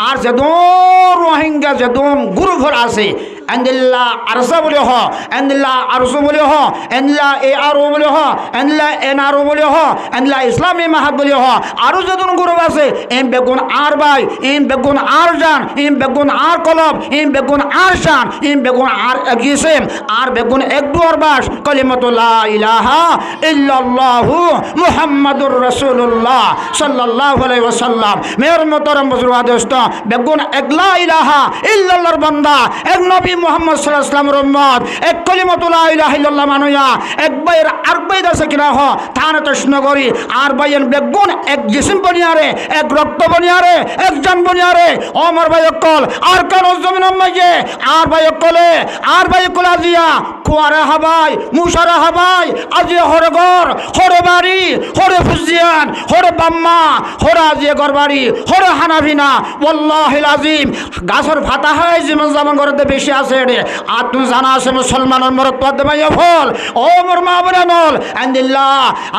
আর যেদম রোহিঙ্গা যেদম গ্রুপর আছে এন্দিল্লা আরসা বলে হ এন্দিল্লা আরসু বলে হ এন্দিল্লা এ আর ও বলে হ এন্দিল্লা এন আর ও বলে হ এন্দিল্লা ইসলামী মাহাত বলে হ আরও যেদম গ্রুপ আছে এম বেগুন আর বাই ইম বেগুন আর জান ইম বেগুন আর কলব ইম বেগুন আর শান ইম বেগুন আর গিসেম আর বেগুন এক দুয়ার বাস কলিমাতু লা ইলাহা ইল্লাল্লাহু মুহাম্মাদুর রাসূলুল্লাহ সাল্লাল্লাহু আলাইহি ওয়াসাল্লাম মের মোহতরম বুজুর্গ দোস্ত বেগুন এক লা ইলাহা ইল্লাল্লাহর বান্দা এক নবী মুহাম্মদ সাল্লাল্লাহু আলাইহি ওয়াসাল্লামের উম্মত এক কলিমাতু লা ইলাহা ইল্লাল্লাহ মানুয়া এক বাইর আর বাইর আছে কিনা হ থানা তৃষ্ণগরী আর বাইন বেগুন এক জিসিম বনিয়ারে এক রক্ত বনিয়ারে এক জান বনিয়ারে ওমর ভাই কল আর কান জমিন মাইয়ে আর ভাই কলে আর ভাই কল আজিয়া কুয়ারে হাবাই মুশারা হাবাই আজিয়া হরগর হরে বাড়ি হরে ফুজিয়ান হরে বাম্মা হরে আজিয়া গরবাড়ি হরে হানাফিনা ওয়াল্লাহিল আজিম গাছর ফাতা হয় যেমন যেমন করতে বেশি আছে রে আর তুমি জানা আছে মুসলমানের মরত পদ মাইয়া ফল ও মোর মা বনানল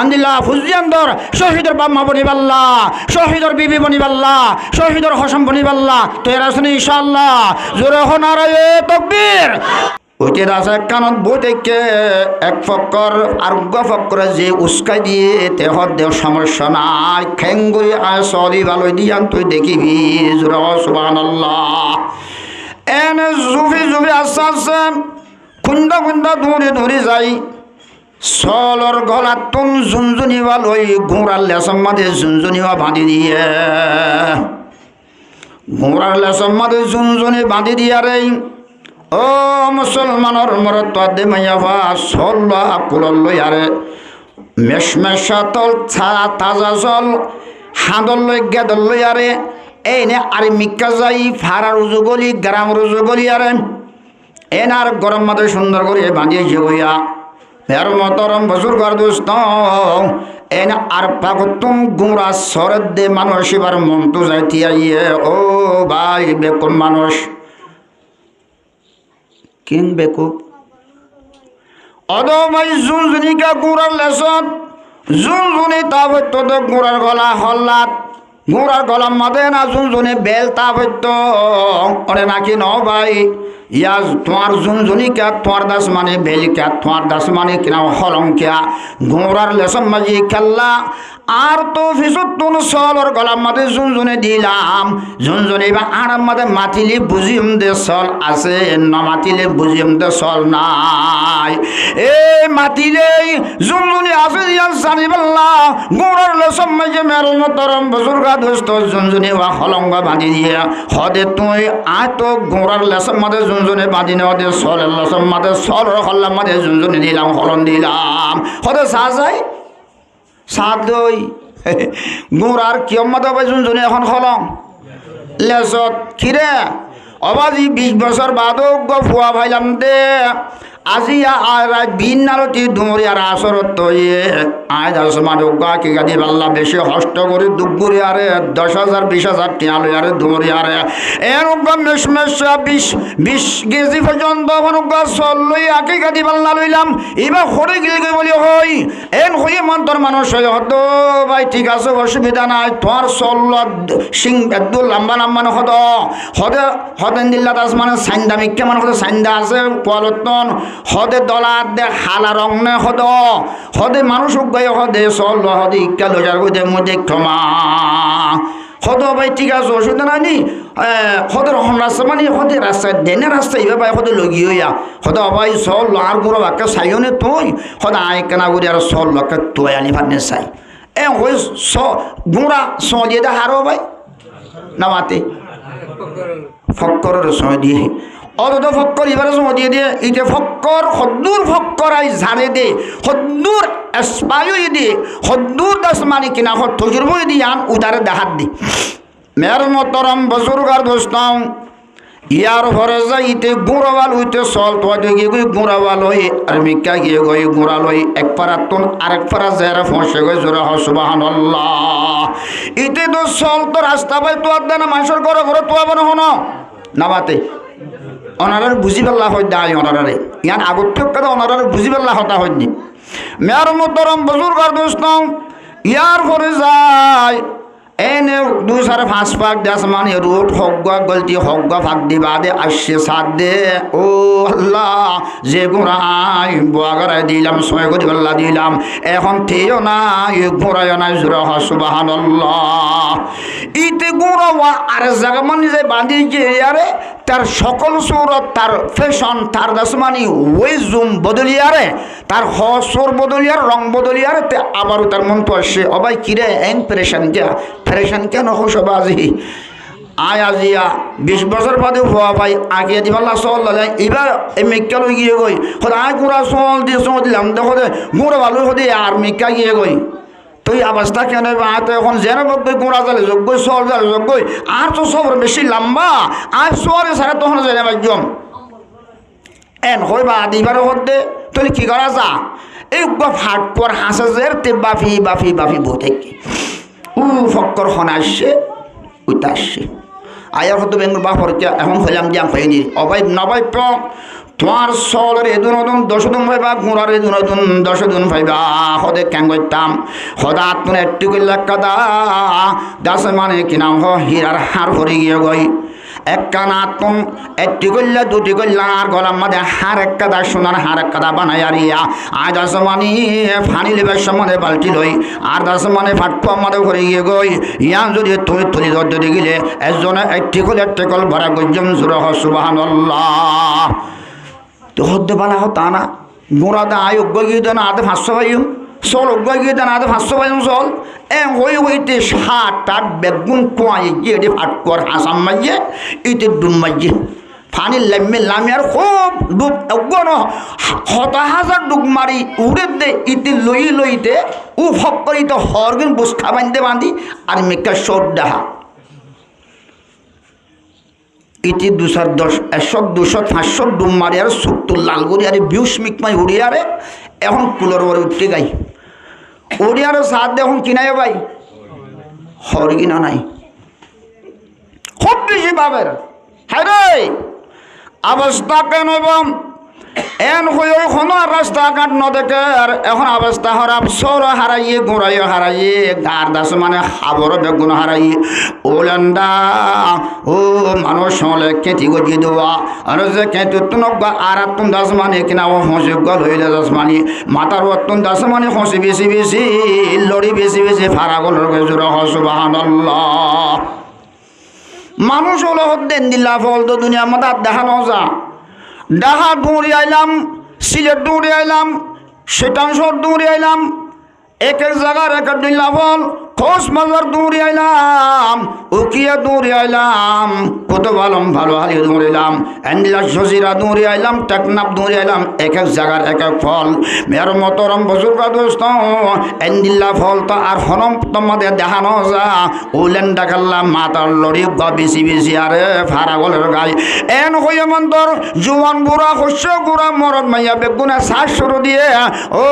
আন্দিল্লাহ ফুজিয়ানদর শহীদের বাম্মা বনিবাল্লা শহীদের বিবি বনিবাল্লা শহীদের হসম বনিবাল্লা তো এরা শুনি ইনশাআল্লাহ জোরে হো নারায়ে তাকবীর ওইটি রাজা কানত বই থেকে এক ফক্কর আর ফক্করে যে উস্কাই দিয়ে তেহর দেহ সমস্যা নাই খেঙ্গুই আয় চলি ভালো দিয়ান তুই দেখিবি জোরে সুবহানাল্লাহ এনে জুফি আস্তে আস্তে খুন্দা ধরে যাই চলর গলাত তুন জুনজুনিবা লই ঘোড়ার লেসম মাঝে জুনজুনিবা বাঁধি দিয়ে ঘোড়ার লেসম মাঝে জুনজুনি বাঁধি দিয়া রে ও মুসলমানের মরত দে মাইয়াভা সল্লা কুলল লই আরে মেশমেশা তল ছাড়া তাজা জল হাঁদল লই গেদল লই আরে এই নে আরে মিক্কা যাই ফারার উজু গলি গ্রাম রুজু গলি আরে এনার গরম মাঝে সুন্দর করে বাঁধিয়েছে হইয়া এর মতরম বুজুর্গর দোস্ত এন আর পাগতুম গুমরা সরদ দে মানুষ এবার মন তো যাইতে আইয়ে ও ভাই বেকুন মানুষ কিং বেকুব অদমাই জুনজুনিকা গুড়ার লেসত জুনজুনি তাবত তো গুড়ার গলা হল্লাত গুড়ার গলা মাদে না জুনজুনি বেল তাবত ওরে নাকি ন ভাই ইয়া তোমার জুনজুনি কে তোমার দাস মানে বেলি কে তোমার দাস মানে কিনা হলং কে ঘোড়ার লেসম মাঝি খেললা আর তো ফিসুতুন সলর গলার মাঝে জুনজুনি দিলাম জুনজুনি বা আরাম মাঝে মাতিলি বুঝিম দে সল আছে না মাতিলে বুঝিম দে সল নাই এই মাতিলে জুনজুনি আছে দিয়া জানি বললা ঘোড়ার লেসম মাঝে মেরো মতরম বুজুর্গা দোস্ত জুনজুনি বা হলঙ্গ বাঁধি দিয়ে হদে তুই আয় তো ঘোড়ার লেসম মাঝে জুনজুনি বাঁধি নে হদে সলের লেসম মাঝে সলর হল্লার মাঝে জুনজুনি দিলাম হলন দিলাম হদে চা যায় সাত দই গুড়ার কিয়মত হবে জুনজুনি এখন হলং লেসত খিরে অবাজি 20 বছর বাদও ফুয়া ভাইলাম দে আজি আর বিন নালতি ডুমরি আর আসরত আয় দাস মানুষ কি গাদি পাল্লা বেশি হষ্ট করে দুগুরি আরে 10,000 20,000 টিয়া লই আরে ডুমরি আরে এরকম মেশমেশা 20 কেজি পর্যন্ত অনুগা চল লই আকি গাদি পাল্লা লইলাম এবার হরে গিলগে বলি হই এন হয়ে মন্তর মানুষ হই হদ ভাই ঠিক আছে অসুবিধা নাই তোর চল সিং একদম লম্বা হদ হদেন দিল্লা দাস মানে সাইন্দা মিক্কে মানে হদ সাইন্দা আছে কোয়ালতন হদে দলার দে হালা রং নে হদে মানুষ গায়ে হদে চল হদে ইকা লজার হদে মধ্যে ক্ষমা হদ ভাই ঠিক আছে অসুবিধা নাই নি হদে রহম রাস্তা মানে হদে রাস্তা দেনে রাস্তা এবার ভাই হদে লগি হইয়া হদ ভাই চল আর গুঁড়ো বাক্যা চাইও নে তুই হদে আয় কেনা করি আর চল লক্ষ্য তুই আনি ভাবনে চাই হই গুঁড়া দিয়ে দে হারো ভাই না মাতে ফক্করের সময় দিয়ে অত ফক্কর এবারে সময় দিয়ে এটা ফক্কর হদ্দুর ফক্কর আই ঝাড়ে দে হদ্দুর এসপায়ু দে হদ্দুর দাস মানে কিনা হজুর বই দিয়ে আন উদারে দেখাত দি মের মতরম বুজুর্গার দোস্তাম ইয়ার ঘরে যাইতে গুঁড়াওয়াল হইতে চল তো গিয়ে গই গুঁড়াওয়াল হই আর মিকা গিয়ে গই গুঁড়া লই এক পারা তুন আরেক পারা জেরা ফসে গই জোরে হ সুবহানাল্লাহ ইতে তো চল তো রাস্তা পাই তো আদা না মানুষের ঘরে ঘরে তো আবার হন না বাতে অনারার বুঝি পেলা হয় দায় অনারারে ইয়ান আগত কথা অনারার বুঝি পেলা হতা হয়নি মেয়ার মতরম বুজুর্গার দোস্ত ইয়ার ঘরে যায় এনে 2-5 পাক দেশমানি রুট হগ্গা গলতি হগ্গা ফাঁক দিবা দে আসছে সাদ দে ও আল্লাহ যে গুড়াই বোয়াগারাই দিলাম সময় করি আল্লাহ দিলাম এখন থেও না ঘোরায় না জোরা সুবহানাল্লাহ ইতে গুঁড়ো আর জায়গা মানে যে বাঁধি গিয়ে আরে তার সকল সুরত তার ফ্যাশন তার দাসমানি ওই জুম বদলিয়ারে তার হসর বদলিয়ার রং বদলিয়ারে তে আবারও তার মন তো আসে অবাই কিরে এন প্রেশান কেন হসব আজি আয় আজিয়া 20 বছর বাদে হওয়া ভাই আগে দি ভাল্লা চল এবার এই মেক্কা লই গিয়ে গই হলে আয় গুঁড়া চল দিলাম দেখো দে গুঁড়ো ভালো হদে আর মেক্কা গিয়ে গই তুই অবস্থা কেন তো এখন যেন বকবই গোড়া জালে যোগ্যই সর জালে যোগ্যই আর তো সব বেশি লম্বা আর সরে সারা তখন যায় না একদম এন হইবা আদিবার হতে তুই কি করা যা এই ফাট পর হাসে যে তে বাফি বাফি বাফি বউ থেকে ফক্কর খন আসছে ওইটা আসছে আয়ার হতো বেঙ্গুর বাপর এখন হইলাম দিয়াম হয়নি অবাই নবাই তোমার সলের এদুন ওদুন 10 দিন ভাইবা গুঁড়ার এদুন ওদুন 10 দিন ভাইবা হদে ক্যাং করতাম হদা আত্মনে একটু করলে কাদা দাস মানে কি নাম হীরার হার ভরে গিয়ে গই এক কানা আত্মন একটি করলে 2টি করলে আর গলার মধ্যে হার এক কাদা সোনার হার এক কাদা বানাই আর ইয়া আর দাস মানে ফানি লেবার সম্বন্ধে বালতি লই আর দাস মানে ফাটকো আমাদের ভরে গিয়ে গই ইয়া যদি তুমি তুলি ধরতে গেলে একজনে একটি করলে একটি কল ভরা গজ্জম জোর সুবহানাল্লাহ তো হতে পালা হতা না গোড়া দা আয় অজ্ঞ গিয়ে দেন আদে 500 পাইম চল অজ্ঞ গিয়ে দেন আদে 500 পাইম চল হইতে 7-8 বেগুন কোয়াই গিয়ে ফাট কর হাসাম মাইয়ে ইতে ডুম মাইয়ে ফানি লামি আর খুব ডুব অজ্ঞ ন হতা হাজার ডুব মারি উড়ে দে ইতে লইতে ও ফক্করিত হরগিন বুসখা বাঁধি আর মেকা সর ডাহা ইতি 210 100 200 500 ডুম মারি আর 70 লাল গড়ি আরে 20 মিকমাই উড়িয়ারে এখন কুলোর ওরে উঠতে গাই উড়িয়ার সাথ এখন কিনাই ভাই হরগিনা নাই খুব বেশি পাবের হ্যাঁ রে অবস্থা কেন এন হয়ে কোনো রাস্তা ঘাট ন দেখে আর এখন অবস্থা খারাপ সর হারাইয়ে গোড়াইয়ে হারাইয়ে গার দাস মানে খাবর বেগুন হারাইয়ে ওলেন্ডা ও মানুষ হলে কেঁতি গজিয়ে দেওয়া আর যে কেঁতি তুনবা আর তুন দাস মানে কিনা ও হসে গল হইলে দাস মানে মাতার তুন দাস মানে হসে বেশি বেশি লড়ি বেশি বেশি ফারা গলর গজুরা সুবহানাল্লাহ মানুষ হলো হদ্দেন দিল্লা ফল তো দুনিয়ার মধ্যে দেখানো যা ডাহা দৌড়ে আইলাম সিলেট দৌড়ে আইলাম শীতাংশর দৌড়ে আইলাম এক জায়গার এক দিল্লা ফল খোঁজ মাজার দৌড়ে আইলাম উকিয়া দৌড়ে আইলাম কত ভালো হারিয়ে দৌড়ে এলাম এন্ডিলা জজিরা দৌড়ে আইলাম টেকনাফ দৌড়ে আইলাম এক জায়গার এক ফল মেয়ের মতরম বুজুর্গ দোস্ত এন্ডিল্লা ফল তো আর হনম তোমাদের দেখানো যা ওলেন দেখালাম মাতার লড়ি গা বেশি বেশি আরে ফারা গলের গাই এন হয়ে মন্তর জুয়ান বুড়া শস্য গুড়া মরদ মাইয়া বেগুনে শ্বাস শুরু দিয়ে ও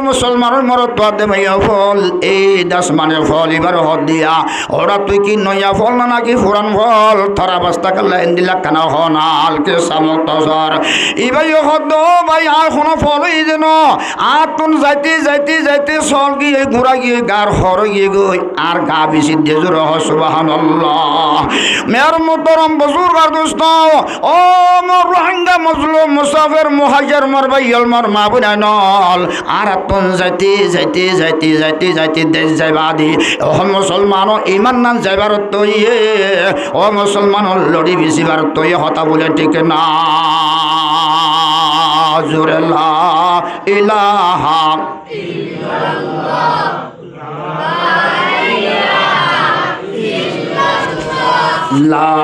মুসলমানের মরদ তো দে মাইয়া ফল এই দাস মানে ফল এবার হদ দিয়া ওরা তুই কি নয়া ফল না নাকি ফুরান ফল থরা বস্তা করলে এন্দিলা কানা হনাল কে সামক তসর ইবাই হদ ভাই আর কোনো ফলই যেন আর তুন যাইতে চল গিয়ে ঘুরা গিয়ে গার হর গিয়ে গই আর গা বেশি দেজুর সুবহানাল্লাহ মেয়র মোহতরম বুজুর্গার দোস্ত ও মোর রোহিঙ্গা মজলুম মুসাফির মুহাজির মোর ভাইয়াল মোর মা বোনাইনল আর তুন যাইতে দেশ যাইবা দি ও মুসলমান ইমান নাম যাইবার তৈয়ে ও মুসলমান লড়ি বেশিবার তৈয়ে হতা বলে ঠিক না জোরে লা ইলাহা ইল্লাল্লাহ লা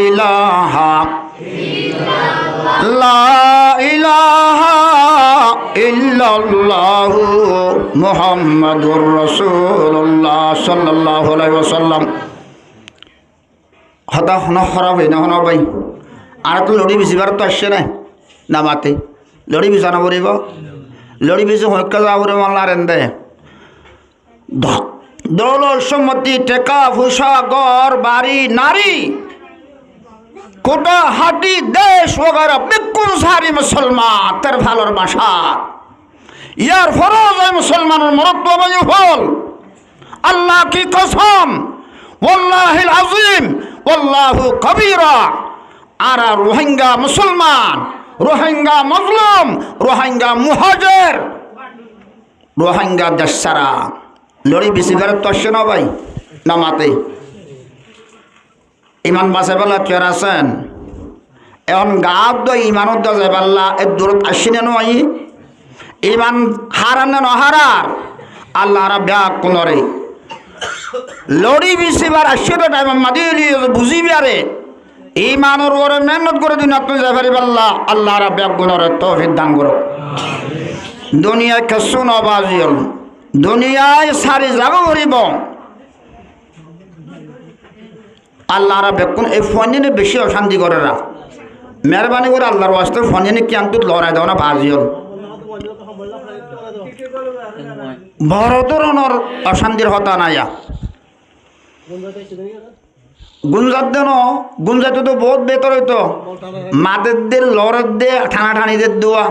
ইলাহা লা ইলাহা ইল্লাল্লাহু মুহাম্মাদুর রাসূলুল্লাহ সাল্লাল্লাহু আলাইহি ওয়াসাল্লাম হতা হনা খারাপ হই না হনা ভাই আর তো লড়ি বেশিবার তো আসছে না নামাতে লড়ি বিছানা পড়িব লড়ি বেশি হক্কা যাবরে মাল্লা রেন্দে দৌলত সম্পত্তি টেকা ফুসা গড় বাড়ি নারী কোটা হাটি দেশ ওগারা বিকুল সারি মুসলমান তার ভালোর বাসা ইয়ার ফরজ মুসলমানের মরত্ব ফল আল্লাহ কি কসম ওয়াল্লাহিল আযীম ওয়াল্লাহু কবীরা। আর রোহিঙ্গা মুসলমান, রোহিঙ্গা মজলুম, রোহিঙ্গা মুহাজির, রোহিঙ্গা দেশারা লড়ি বেশি বেড়ে তো আসছে না ভাই নামাতে ইমান বাসে বেলা কের আছেন এখন গাঁত দ ইমানত দ যায় পাল্লা এর দূরত আসছি না নয় ইমান হারান না নহারার আল্লাহ রা ব্যাগ কোনরে লড়ি বেশিবার আসছে তো টাইম মাদি বুঝিবি আরে ইমানের ওরে মেহনত করে দিন আপনি যাই পারি পাল্লা আল্লাহ রা ব্যাগ কোনরে তৌফিক দান করো। দুনিয়ায় কিছু নবাজিল দুনিয়ায় সারি যাব করিব আল্লাহরা বেকুন এই ফোনে বেশি অশান্তি করে রা মেহরবানি করে আল্লাহর ওয়াস্তে ফোনে ক্যান্টুত লড়াই দাও না বাজিল বড় ধরনের অশান্তির হতা নাইয়া গুঞ্জাত দেন গুঞ্জাতে তো বহুত বেতর হইতো মাদের দে লড়ের দে ঠানাঠানিদের দোয়া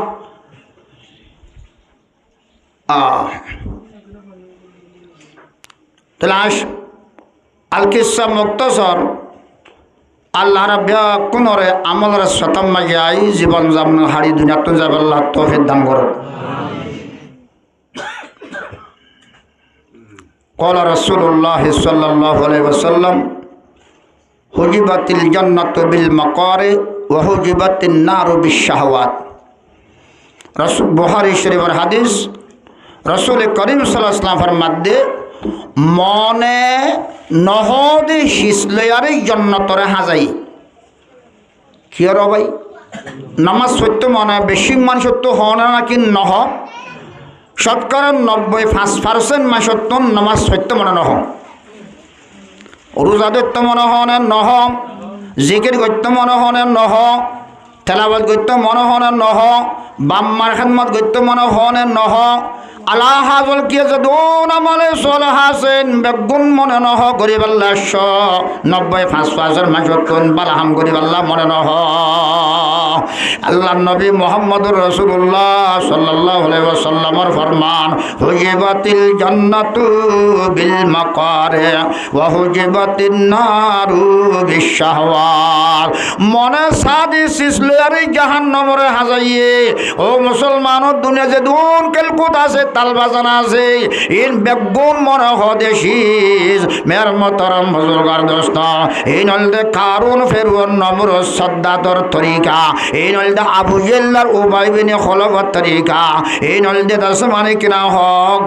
তালাশ আল কিসা মুক্তসর আল্লাহ রাব্বিয়া কোনরে আমলরে শতম মাগিয়াই জীবন যাপন হাড়ি দুনিয়াত যাব আল্লাহ তৌফিক দান করো। قال رسول الله صلى الله عليه وسلم حجبت الجنة بالمقارئ وحجبت النار بالشهوات। रसूल बुखारी शरीफर हादिस रसूल करीम सल्लल्लाहु अलैहि वसल्लम फरमाते মনে নহদে শিসলেয়ারে জন্নতরে হাজাই কি আর ভাই নামাজ সত্য মনে বেশি মানুষ সত্য হন নাকি নহ শতকরা 95% মানুষ সত্য নামাজ সত্য মনে নহ রোজা ধরতে মনে হনে নহ জিকির করতে মনে হনে নহ তেলাওয়াত করতে মনে হনে নহ বাম্মার খেদমত করতে মনে হনে নহ আল্লাহ হাজল কিয়ে যদুন আমলে সলহ আছেন বেগুন মনে নহ গরিব আল্লাহ 95% মাসতুন বালাহাম গরিব আল্লাহ মনে নহ আল্লাহ নবী মুহাম্মদুর রাসূলুল্লাহ সাল্লাল্লাহু আলাইহি ওয়াসাল্লামের ফরমান হুজিবাতিল জান্নাতু বিল মাকারি ওয়া হুজিবাতিন নারু বিশ শাহওয়াত। মনে সাদি সিসলেরি জাহান্নামরে হাজাইয়ে ও মুসলমান দুনিয়া যে দুন কেলকুত আছে তালবাজানা আছে ইন বেগুন মনে হদেশিস মের মতরম বুজুর্গার দোস্ত এই নলদে কারুন ফেরুন নমরুদ সাদ্দাতর তরিকা এই নলদে আবু জেল্লার উবাই বিন খলফর তরিকা এই নলদে দশমানে কিনা হ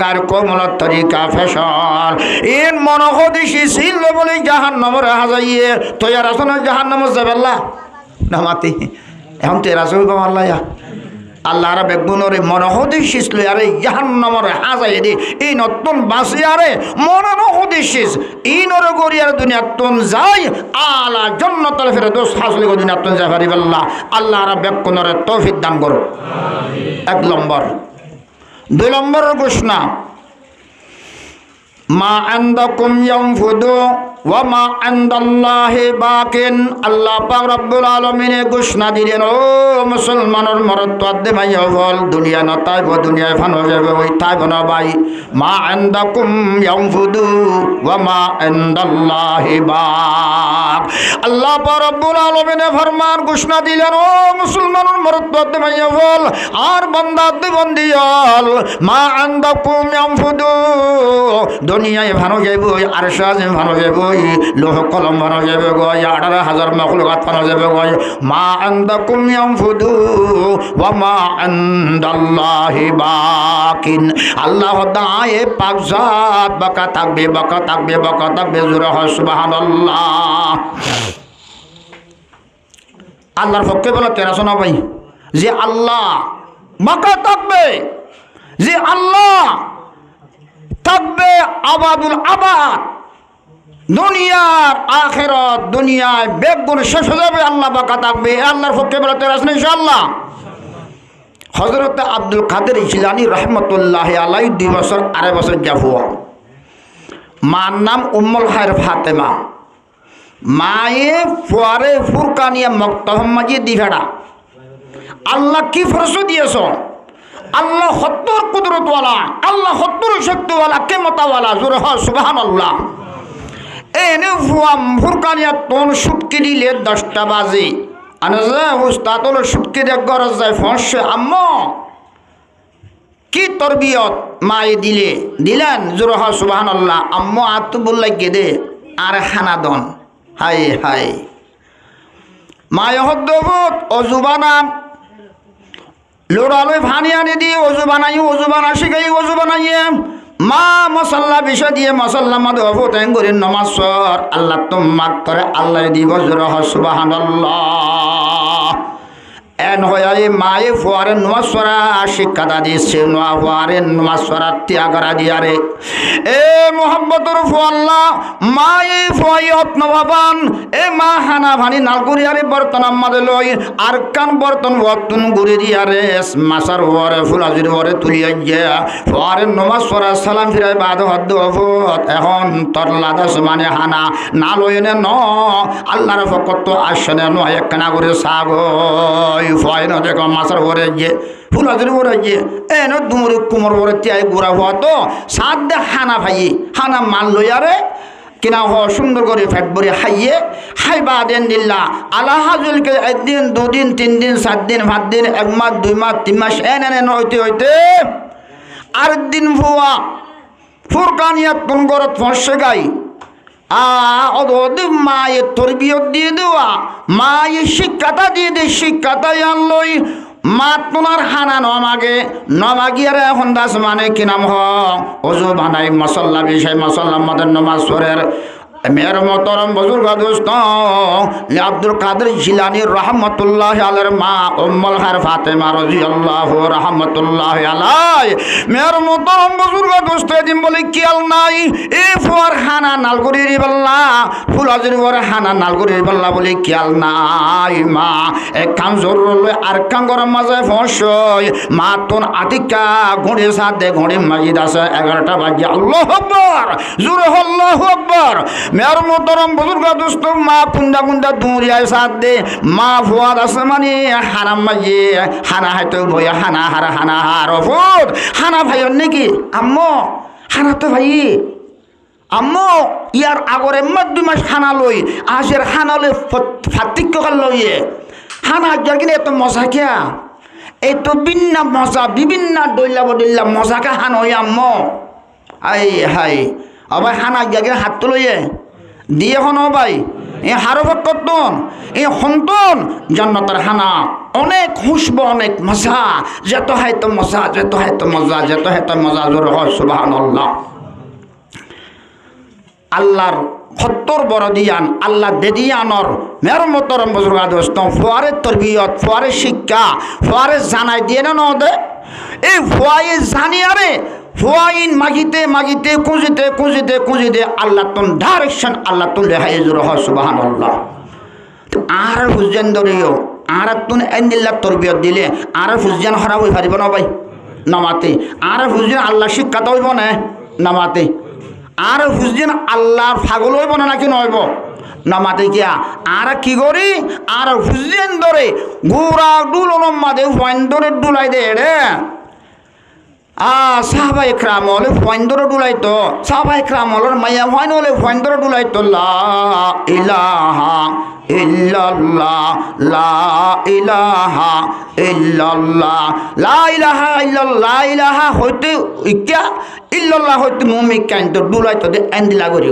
গার কোমলত তরিকা ফেশন ইন মনে হদেশিস ইন বলে জাহান্নামরে হাজাইয়ে তৈয়ার আসন জাহান্নামে যাবেল্লা নামাতি এখন তেরা সই বাল্লায়া আল্লাহরা বেগুনরে মনহদিস লয়ারে জাহান্নামরে হাজাই দি এই নতুন বাসিয়ারে মনহদিস ইনরে গরিয়ার দুনিয়াতন যাই আলা জান্নাতুল ফিরদাউস হাসিল গো দুনিয়াতন যাই পারিবাল্লাহ আল্লাহরা বেগুনরে তৌফিক দান করো। এক নম্বর। দুই নম্বরের ঘোষণা মা আনদাকুম ইয়ানফুদু ওয়া মা আনদাল্লাহি বাকিন। আল্লাহ পাক রব্বুল আলামিনে ঘোষণা দিলেন ও মুসলমানের মরদ দে ভাই হল দুনিয়া না তাইব দুনিয়ায় ফান হয়ে যাবে ওই তাইব না ভাই মা আনদাকুম ইয়ানফুদু ওয়া মা আনদাল্লাহি বাক। আল্লাহ পাক রব্বুল আলামিনে ফরমান ঘোষণা দিলেন ও মুসলমানের মরদ দে ভাই হল আর বান্দা দে বন্দি হল মা আনদাকুম ইয়ানফুদু দুনিয়ায় ভানো যাইব আর সাজে ভানো যাইব লোহ কলম ভানো যাবে গয় 18,000 মাখলুকাত ভানো যাবে গয় মা আনদাকুম ইয়ানফুদু ওয়া মা আনদাল্লাহি বাকিন। আল্লাহ দায়ে পাক জাত বাকা থাকবে বাকা থাকবে বাকা থাকবে জোরে হয় সুবহানাল্লাহ। আল্লাহর পক্ষে বলে তেরা শোনা ভাই যে আল্লাহ বাকা থাকবে যে আল্লাহ থাকবে আবাদুল আবাদ দুনিয়ার আখেরাত দুনিয়ায় বেগুন শেষ হয়ে যাবে আল্লাহ বাকা থাকবে আল্লাহর পক্ষে বলে তেরা শোনা ইনশাআল্লাহ। হযরত আব্দুল কাদের জিলানী রহমতুল্লাহ আলাইহি 2 বছর 2.5 বছর জাফুয়া মার নাম উম্মুল খায়র ফাতেমা মায়ে পরে ফুরকানিয়া মক্তহম মাজি দিভাড়া আল্লাহ কি ফরজ দিয়েছ আল্লাহ 70 কুদরতওয়ালা আল্লাহ 70 শক্তিওয়ালা কেমতাওয়ালা জোরে হয় সুবহানাল্লাহ। এনে ফুয়াম ফুরকানিয়া তোন সুটকি দিলে 10টা বাজে আনে যে উস্তাদ হলো সুটকি দেখ গরজ যায় ফসে আম্মা কি তরবিয়ত মায়ে দিলেন জোরহ সুবহানাল্লাহ আম্মু আতুবুল লাগিয়ে দে আর খানাদন হাই হাই মায়ে হদ্দবত অজু বানাম লোড়ালয় ভানি আনি দিয়ে অজু বানা শিখাই অজু বানাইয়ে মা মশাল্লা বিষয় দিয়ে মশাল্লা মাদে অবত করে নমাজ পড় আল্লাহ তোমাক করে আল্লাহ দিব জোরহ সুবহানাল্লাহ এন হয়ে মায়ে ফুয়ারে নমাজ পড়া শিক্ষাটা দিচ্ছে নোয়া ফুয়ারে নমাজ পড়ার ত্যাগরা দিয়ারে এ মোহাম্মতর ফুয়াল্লাহ মায়ে ফুয়াই অত্ন ভাবান এ মা হানা ভানি নালগুড়িয়ারে বর্তন আমাদের লই আর কান বর্তন বর্তন গুড়ি দিয়ারে মাসার ওরে ফুলাজুর ওরে তুলিয়া গিয়া ফুয়ারে নমাজ পড়া সালাম ফিরাই বাদ হদ্দ অবত এখন তোর লাদাস মানে হানা না লইনে ন আল্লাহর ফকত আসনে ন একখানা করে সাগর ফয় না দেখো মাছের ভরে গিয়ে ফুলাজুর ভরে গিয়ে এ ন দুমুরি কুমোর ভরে তিয়াই গুড়া হওয়া তো সাত দে হানা ভাই হানা মাল লইয়ারে কিনা হ সুন্দর করে ফ্যাট ভরে হাইবা দেন দিল্লা আল্লাহ হাজুলকে 1 দিন 2 দিন 3 দিন 7 দিন 5 দিন 1 মাস 2 মাস 3 মাস এনে হইতে আর দিন ভুয়া ফুরকানিয়াত কোন গরত ফসে গাই মায়ের তরবিয়ত দিয়ে দেওয়া মায়ের শিক্ষাটা দিয়ে দে শিক্ষাটাই আনলই মা তোমার হানা নমাগিয়ারে এখন দাস মানে কি নাম অজু বানাই মশল্লা বিষয় মশল্লা মদের নমাজ পড়ের মেয়ের মতরম বুজুর্গ দোস্ত আব্দুল কাদের জিলানী রহমতুল্লাহ আলাইহির মা উম্মুল খায়র ফাতেমা রাদিয়াল্লাহু রহমতুল্লাহ আলাই মেয়ের মতরম বুজুর্গ দোস্ত দিন বলে কিয়াল নাই এই ফুয়ার হানা নালগুড়ির বল্লা ফুলাজুর বর হানা নালগুড়ির বল্লা বলে কিয়াল নাই মা এক কাম জরুর আর কাম গরম মাঝে ফসই মা তোন আতিকা ঘড়ি সাথে ঘড়ি মাজিদ আছে 11টা বাজে আল্লাহু আকবার জোরে আল্লাহু আকবার মেয়ের মতরম বুজুর্গ দোস্ত মা পুন্দা দুরিয়ায় সাথ দে মা ফুয়াদ আছে মানে হারাম মাঝে হানা হাইতো বই হানা হার অফুত হানা ভাইয়ের নাকি আম্মু হানা তো ভাই আম্মু ইয়ার আগরে 2 মাস হানা লই আজের হানা লই ফাতিক কাল লইয়ে হানা যার কিনে এত মজা কিয়া এই তো বিভিন্ন দইলা বদইলা মজা কা হান হই আম্মু আই হাই আবার হানা জায়গায় হাত তুলইয়ে দিয়ে হন ভাই এ হারফত কতন এ সন্তান জান্নাতের হানা অনেক খুশবু অনেক মজা যত হয়তো মজা জোর হয় সুবহানাল্লাহ আল্লাহর সত্তর বড় দিয়ান আল্লাহ দেদিয়ানর মের মতরম বুজুর্গ দোস্ত ফুয়ারে তরবিয়ত ফুয়ারে শিক্ষা ফুয়ারে জানাই দিয়ে না দে এই ফুয়ায়ে জানিয়ারে ফুয়াইন মাগিতে কুঁজিতে আল্লাহ তুন ডাইরেকশন আল্লাহ তুন রেহাই জোর হয় সুবহানাল্লাহ আর হুজেন দরিও আর তুন এন্দিল্লা তরবিয়ত দিলে আর হুজেন খারাপ হই পারিব না ভাই নামাতে আর হুজেন আল্লাহ শিক্ষা হইব না নামাতে আর হুজেন আল্লাহর পাগল হইব না নাকি নইব নামাতে কিয়া আর কি করি আর হুজেন ধরে ঘুরা ডুলন মাদে ফাইন ধরে ডুলাই দে রে সাহাবা ইকরাম হলে ফাইন্দরে ডুলাইতো সাহাবা ইকরাম হলের মাইয়া ফাইন হলে ফাইন্দরে ডুলাইতো লা ইলাহা ইল্লাল্লাহ লা ইলাহা ইল্লাল্লাহ লা ইলাহা ইল্লাল্লাহ লা ইলাহা হইতে ইকা ইল্লাল্লাহ হইতে মুমিক কাইন্দ ডুলাইতো দে এন্দিলা গরি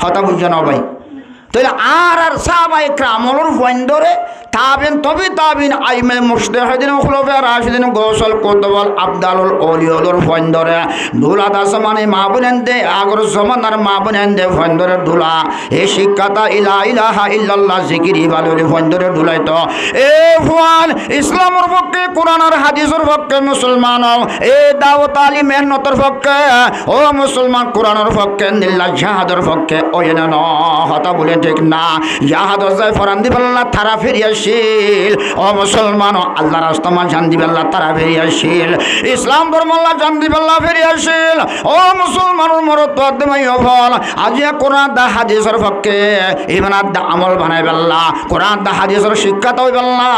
হতা বুঝছ না ভাই তাহলে আর সাহাবা ইকরাম হলের ফাইন্দরে তাবিন আইমে মুজতাহিদিন খুলাফা রাশিদিন গৌসল কুতুবুল আবদালুল আউলিয়ার ফন্দরে দুলা দাস মানে মা বুনেন্দে আগর জমানার মা বুনেন্দে ফন্দরে দুলা এই শিক্ষাটা ইলাহা ইল্লাল্লাহ জিকিরি বালুলি ফন্দরে দুলাইতো এ ফুয়ান ইসলামের পক্ষে কোরআন আর হাদিসের পক্ষে মুসলমান এ দাওয়াত আলী মেহনতের পক্ষে ও মুসলমান কোরআনের পক্ষে নিল্লা জিহাদের পক্ষে ওই না হতা বলে ঠিক না জিহাদ যায় ফরান দিবাল্লাহ তারা ফিরিয়া আসিল। ও মুসলমান, আল্লাহ রাস্তামান জান দিবেল্লা তারা ফিরিয়ে আসিল। ইসলাম ধর্মল্লা জান দিবেল্লা ফিরিয়ে আসিল। ও মুসলমানের মরত দেমাই ফল আজিয়া কোরআন দা হাদিসের পক্ষে ইমানাত দা আমল বানাই বেল্লা, কোরআন দা হাদিসের শিক্ষা তো বেল্লা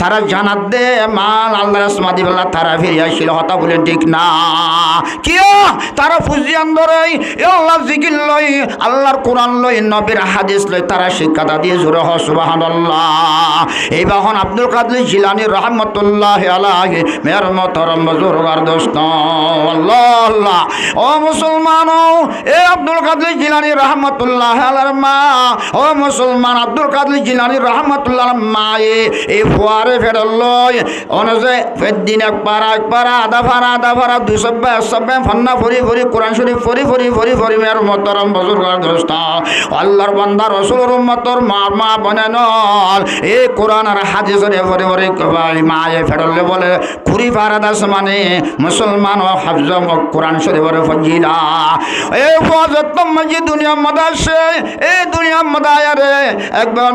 তারা জানাত দে মাল আল্লাহ রাসমা দিবেল্লা তারা ফিরিয়ে আসিল। হতা বলেন ঠিক না? কিয় তারা ফুজিয়ান ধরে আল্লাহ জিকির লই, আল্লাহর কোরআন লই, নবীর হাদিস লই, তারা শিক্ষাটা দিয়ে জোরে হ সুবহানাল্লাহ। এই বাহন আব্দুল কাদের জিলানী রহমতুল্লাহ আলাইহি মের মোহতরম বুজুর্গার দোস্ত আল্লাহ আল্লাহ। ও মুসলমান, এ আব্দুল কাদের জিলানী রহমতুল্লাহ আলাইহির মা, ও মুসলমান আব্দুল কাদের জিলানী রহমতুল্লাহ মা এই ফুয়ারে ফেরল লই অনজে দিন একবার আধা ভাড়া 200 ফান্না ফরি কোরআন শরীফ ফরি মের মোহতরম বুজুর্গার দোস্ত আল্লাহর বান্দা রাসূলের উম্মতর মা বনেন এই কোরআন আর হাদিসের ফরি মায়ে ফেরলে বলে কুড়ি ফারাদাস মানে মুসলমান ও হাফজ কোরআন শরীফের ফজিলা। এই ফজত মজি দুনিয়া মাদাসে এই দুনিয়া মাদায়ারে একবার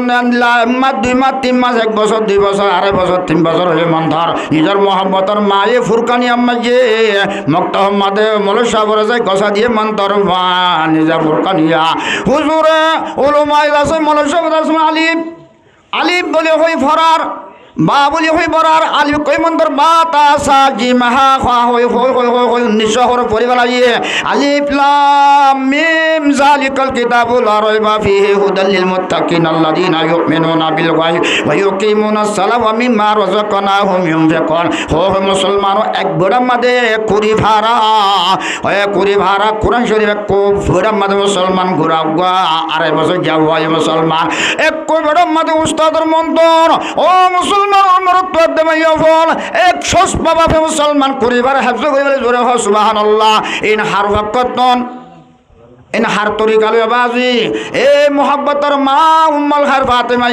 মাস 2 মাস 3 মাস 1 বছর 2 বছর 2.5 বছর 3 বছর হয়ে মন্থর নিজের মোহাম্মতর মায়ে ফুরকানি আম্মা যে মক্তহম্মাদে মলসা বলে যায় গসা দিয়ে মন্তর নিজা ফুরকানিয়া হুজুরে উলুমাই আছে মলসা আলিফ বলে হই ফরার বা বলি হই বরার আলিফ কই মন্তর বা তা সা জি মাহা খা হই 1900 হর পরিবার আইয়ে আলিফ লাম মিম যালিকাল কিতাবুল লা রাইবা ফিহি হুদাল লিল মুত্তাকিন আল্লাযিনা ইউমিনুনা বিল গায়ব ওয়া ইউকিমুনাস সালাতা ওয়া মিম্মা রাযাকনাহুম ইউনফিকুন। হো মুসলমান, এক বড় মাদে কুড়ি ভাড়া কোরআন শরীফ কো বড় মাদে মুসলমান ঘুরাগা 2.5 বছর যাও হয় মুসলমান এক কো বড় মাদে উস্তাদের মন্তর। ও মুসলমান মুসলমান করিবার হাফজ করিবার জোরে হ সুবহানাল্লাহ। ইন হারফাকতন ইন হার তরিকালে বাজি এ মোহাব্বতর মা উম্মুল খার ফাতেমা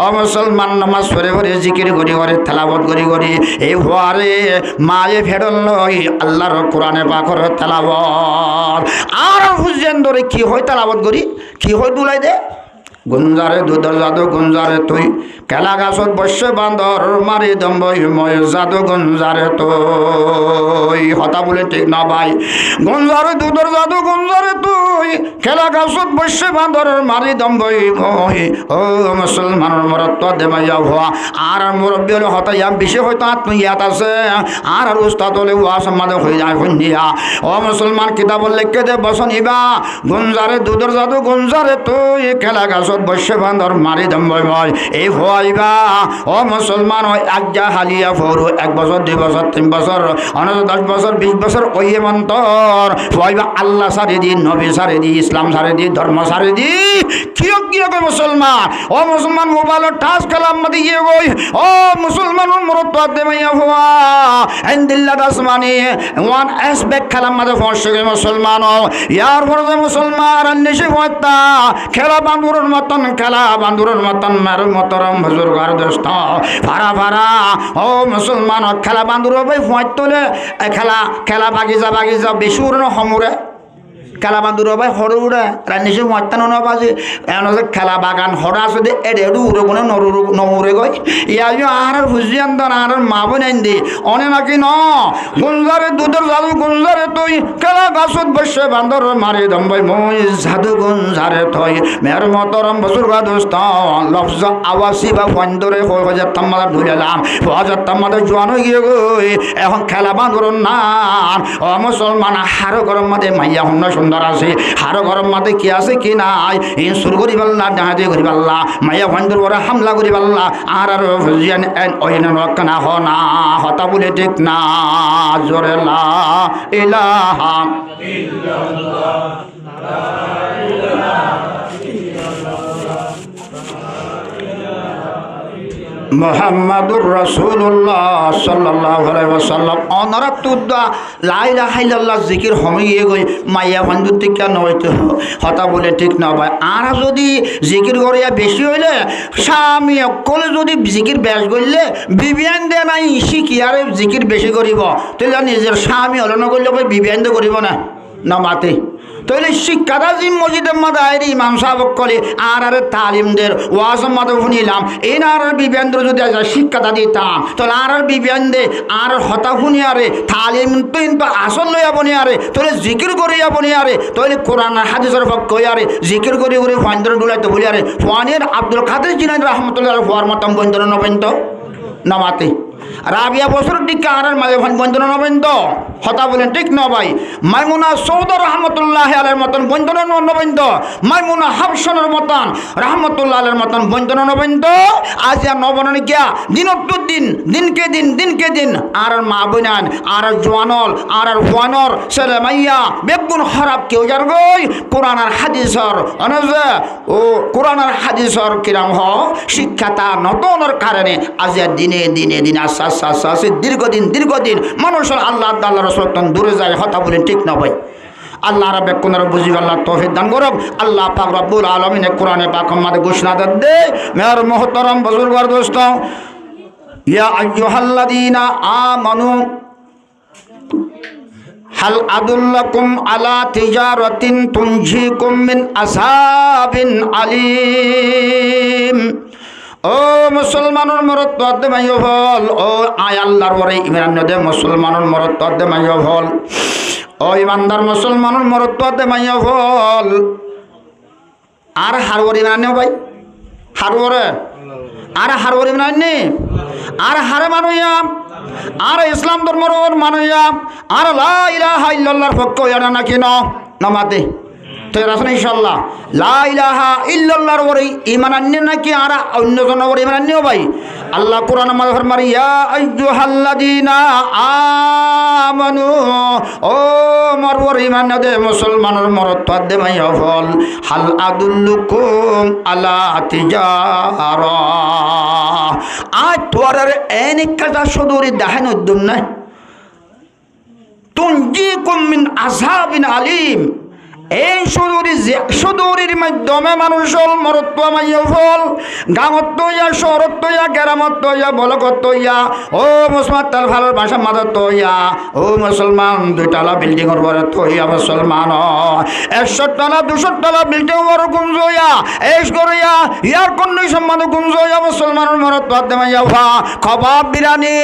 ও মুসলমান নামাজ পড়ে জিকির করি তেলাওয়াত করি এই হওয়ারে মায়ে ফেরল লই আল্লাহর কোরআনে পাকের তেলাওয়াত আর হুজেন ধরে কি হয় তেলাওয়াত করি কি হয় দুলাই দে গুঞ্জারে দুধর জাদু গুঞ্জারে তুই কেলা গাছত বসে বান্দর মারি দম্বই মই জাদু গুঞ্জারে তুই হতা বলে ঠিক না ভাই। গুঞ্জারে দুধর জাদু গুঞ্জারে তুই কেলা গাছত বসে বান্দর মারি দম্বই মই। ও মুসলমানের মরত্ব দেমাইয়া হওয়া আর মুরব্বী হলে হতা ইয়া বেশি হয়তো আত্মীয়াত আছে আর উস্তাদ হলে ওয়া সম্মানে হয়ে যায় সন্ধিয়া। ও মুসলমান কিতাব লিখে দে বসন ইবা গুঞ্জারে দুধর জাদু গুঞ্জারে তুই কেলা গাছ বসে বান্দর মারি দম্বই মই এই হইবা। ও মুসলমান ওই আজ্ঞা হালিয়া ফরু 1 বছর 2 বছর 3 বছর 10 বছর 20 বছর ওই মন্তর হইবা আল্লাহ সারি দি নবী সারি দি ইসলাম সারি দি ধর্ম সারি দি কিয় মুসলমান। ও মুসলমান মোবাইলের টাচ কালাম মধ্যে গিয়ে গই ও মুসলমান মরত দেমাইয়া হওয়া ইনদিল্লাহ আসমানি ওয়ান আসবেক কালাম মধ্যে ফসে মুসলমান ইয়ার পরে মুসলমান নিশে হত্যা খেলা বান্দুরের মতন মের মতরম বুজুর্গার দোস্ত ফারা ও মুসলমান খেলা বান্দুর ভাই ফুঁয়াত তোলে খেলা বাগিচা বেশুর সমুরে খেলা বান্দুর ভাই সৰু উড়ে রান্নিছে মত্তানো নবাজে এন খেলা বাগান হরা আছে দে এডু উড়ে কোনো নমুরে গই ইয়া আর ফুজিয়ান দন আর মা বনাইন দি অনে নাকি ন গুঞ্জারে দুধর জাদু গুঞ্জারে তুই খেলা গাছত বসে বান্দর মারি দম্বই মই জাদু গুঞ্জারে তুই মের মতরম বুজুর্গা দোস্ত লফজ আওয়াসি বা ফন্দরে হয়ে তাম্মাদা ধুলাম তাম্মাদা জোয়ান হয়ে গিয়ে গই এখন খেলা বান্দর না ও মুসলমান হার গরম মধ্যে মাইয়া হন্য সুন্দর আছে হার গরম মধ্যে কি আছে কি নাই ইন সুর করি পাল্লা ডাহাতে করি পাল্লা মাইয়া ফন্দর ওরা হামলা করি পাল্লা আর ফুজিয়ান ওইন রক্ষণা হ না হতা বলে ঠিক না জোরে লা ইলাহা ইল্লাল্লাহ লা ইলাহা মুহাম্মাদুর রাসূলুল্লাহ সাল্লাল্লাহু আলাইহি ওয়াসাল্লাম অনারা তুদা লা ইলাহা ইল্লাল্লাহ জিকির হমিয়ে গই মাইয়া বন্ধু টিকা নয়তো হতা বলে ঠিক না ভাই আর যদি জিকির করিয়া বেশি হইলে স্বামী অকলে যদি জিকির বেশ করলে বিবিয়ান দে নাই শিখি আর জিকির বেশি করিব তাহলে নিজের স্বামী হলো না করলে ভাই বিবিয়ান দে করিব না মাতে তাহলে শিক্ষাটা যে মসজিদের মাদায়ের ইমাম সাহেব কলে আর তালিমদের ওয়াজ মাদে শুনিলাম এনার বিবেন্দ্র যদি শিক্ষাটা দিতাম তাহলে আর বিবেন্দে আর হতা শুনিয়ারে তালিম তো আসল লইয়া বনিয়ারে তাহলে জিকির করিয়া বনিয়ারে তাহলে কোরআন হাদিসের পক্ষ হইয়ারে জিকির করি করে ফাইন্দর ডুলাইতে বলিয়ারে ফানের আব্দুল কাদের জিলানী রহমতুল্লাহ হওয়ার মতন বন্ধন নবেন্দ নামাতে রাবিয়া বছর টিকা আর মাঝে বন্ধন নবেন্দ হতা বলেন ঠিক ন ভাই মাইমুনা সৌদ রহমতুল্লাহ আলের মতন বন্ধন নবেন্দ মাইমুনা হাফসনের মতন রহমতুল্লাহ আলের মতন বন্ধন নবেন্দ আজ আর নবনন গিয়া দিন দিনকে দিন আর মা বোনান আর জোয়ানল আর হুয়ানর ছেলে মাইয়া বেগুন খারাপ কেউ যার গই কোরআন আর হাদিসর অনজে ও কোরআন আর হাদিসর কিরাম হ শিক্ষাটা নতনের কারণে আজ দিনে আস্তে আস্তে দীর্ঘদিন মানুষের আল্লাহ আল্লাহ রসুল দূরে যায় হতা বলেন ঠিক না ভাই আল্লাহ রাব্বে কোনর বুঝিব আল্লাহ তৌফিক দান করুক আল্লাহ পাক রব্বুল আলামিন কোরআনে পাক আমাদের ঘোষণা দে মেয়র মুহতারাম বুজুর্গর দোস্ত ইয়া আইয়ুহাল্লাযীনা আমানু হাল আদুল্লাকুম আলা তিজারাতিন তুনজিকুম মিন আযাবিন আলীম ও মুসলমানের মরত দে মাইও হল ও আয় আল্লাহর ওরে ইমান দে মুসলমানের মরত দে মাইও হল ও ইমানদার মুসলমানের মরত দে মাইও হল আর হারওয়ারি মানে ভাই হারওয়ারে আর হারওয়ারি মানে আর হারে মানুয়া আর ইসলাম ধর্মর মানুয়া আর লা ইলাহা ইল্লাল্লাহর পক্ষ ইয়ানা নাকি নামাতে তো রাসূল ইনশাআল্লাহ লা ইলাহা ইল্লাল্লাহর ওরে ঈমান আননি নাকি আর অন্য জনের ওরে ঈমান আননিও ভাই আল্লাহ কোরআনে মাঝে ফরমায় ইয়া আইয়ুহাল্লাযীনা আমানু ও মারওয়ার ঈমান দে মুসলমানের মরত দে মাইয়া ফল হাল আদুল্লুকুম আলা তিজারা আজ তোরার এনিক কাজা সদরি দাহান উদ্দম না তুনজিকুম মিন আযাবিন আলীম এই সুদূরের মাধ্যমে মানুষের মরত্ব মাইয়া ফল গাঁৱত ইয়া শহরত ইয়া গ্রামত ইয়া বলকত ইয়া ও মুসলমান তাল ভালোর ভাষা মাদত ইয়া ও মুসলমান 2 তলা বিল্ডিংর পরে তো ইয়া মুসলমান 100 তলা 200 তলা বিল্ডিং ওর গুমজ ইয়া এস করিয়া ইয়ার কন্ডিশন মানে গুমজ ইয়া মুসলমানের মরত্ব মাইয়া ফা কবাব বিরানি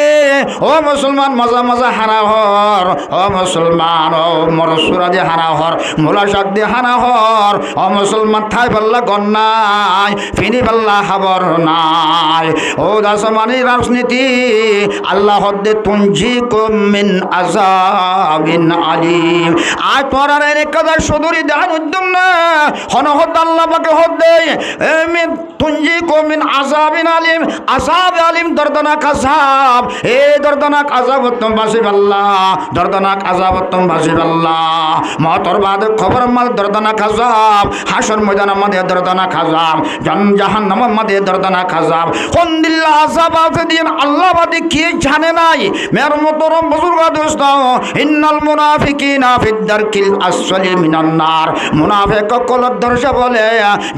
ও মুসলমান মজা হারা হর ও মুসলমান ও মরসুরা দি হারা হর মোলা দে হানা হর ও মুসলমান থাই পাল্লা গন্নাই ফিনি পাল্লা খবর নাই ও দাসমানি রাজনীতি আল্লাহ দে তুনজিকুম মিন আযাবিন আলীম আজ তোরার এক কথা সদরি দেখান উদ্যম না হনহদ আল্লাহ পাকে হদ দে মিন তুনজিকুম মিন আযাবিন আলীম আযাব আলীম দর্দনাক আযাব এ দর্দনাক আযাব উত্তম বাসি আল্লাহ দর্দনাক আযাব উত্তম বাসি আল্লাহ মতর বাদ খবর মাল দর্দনাক আযাব হাসর ময়দান মধ্যে দর্দনাক আযাব জাহান্নাম মধ্যে দর্দনাক আযাব কোন দিল্লা আযাব আছে দিন আল্লাহ বাদে কি জানে নাই মের মোহতরম বুজুর্গ দোস্ত ইন্নাল মুনাফিকিনা ফিদ দারকিল আসফালি মিনান নার মুনাফিক কলর দর্শা বলে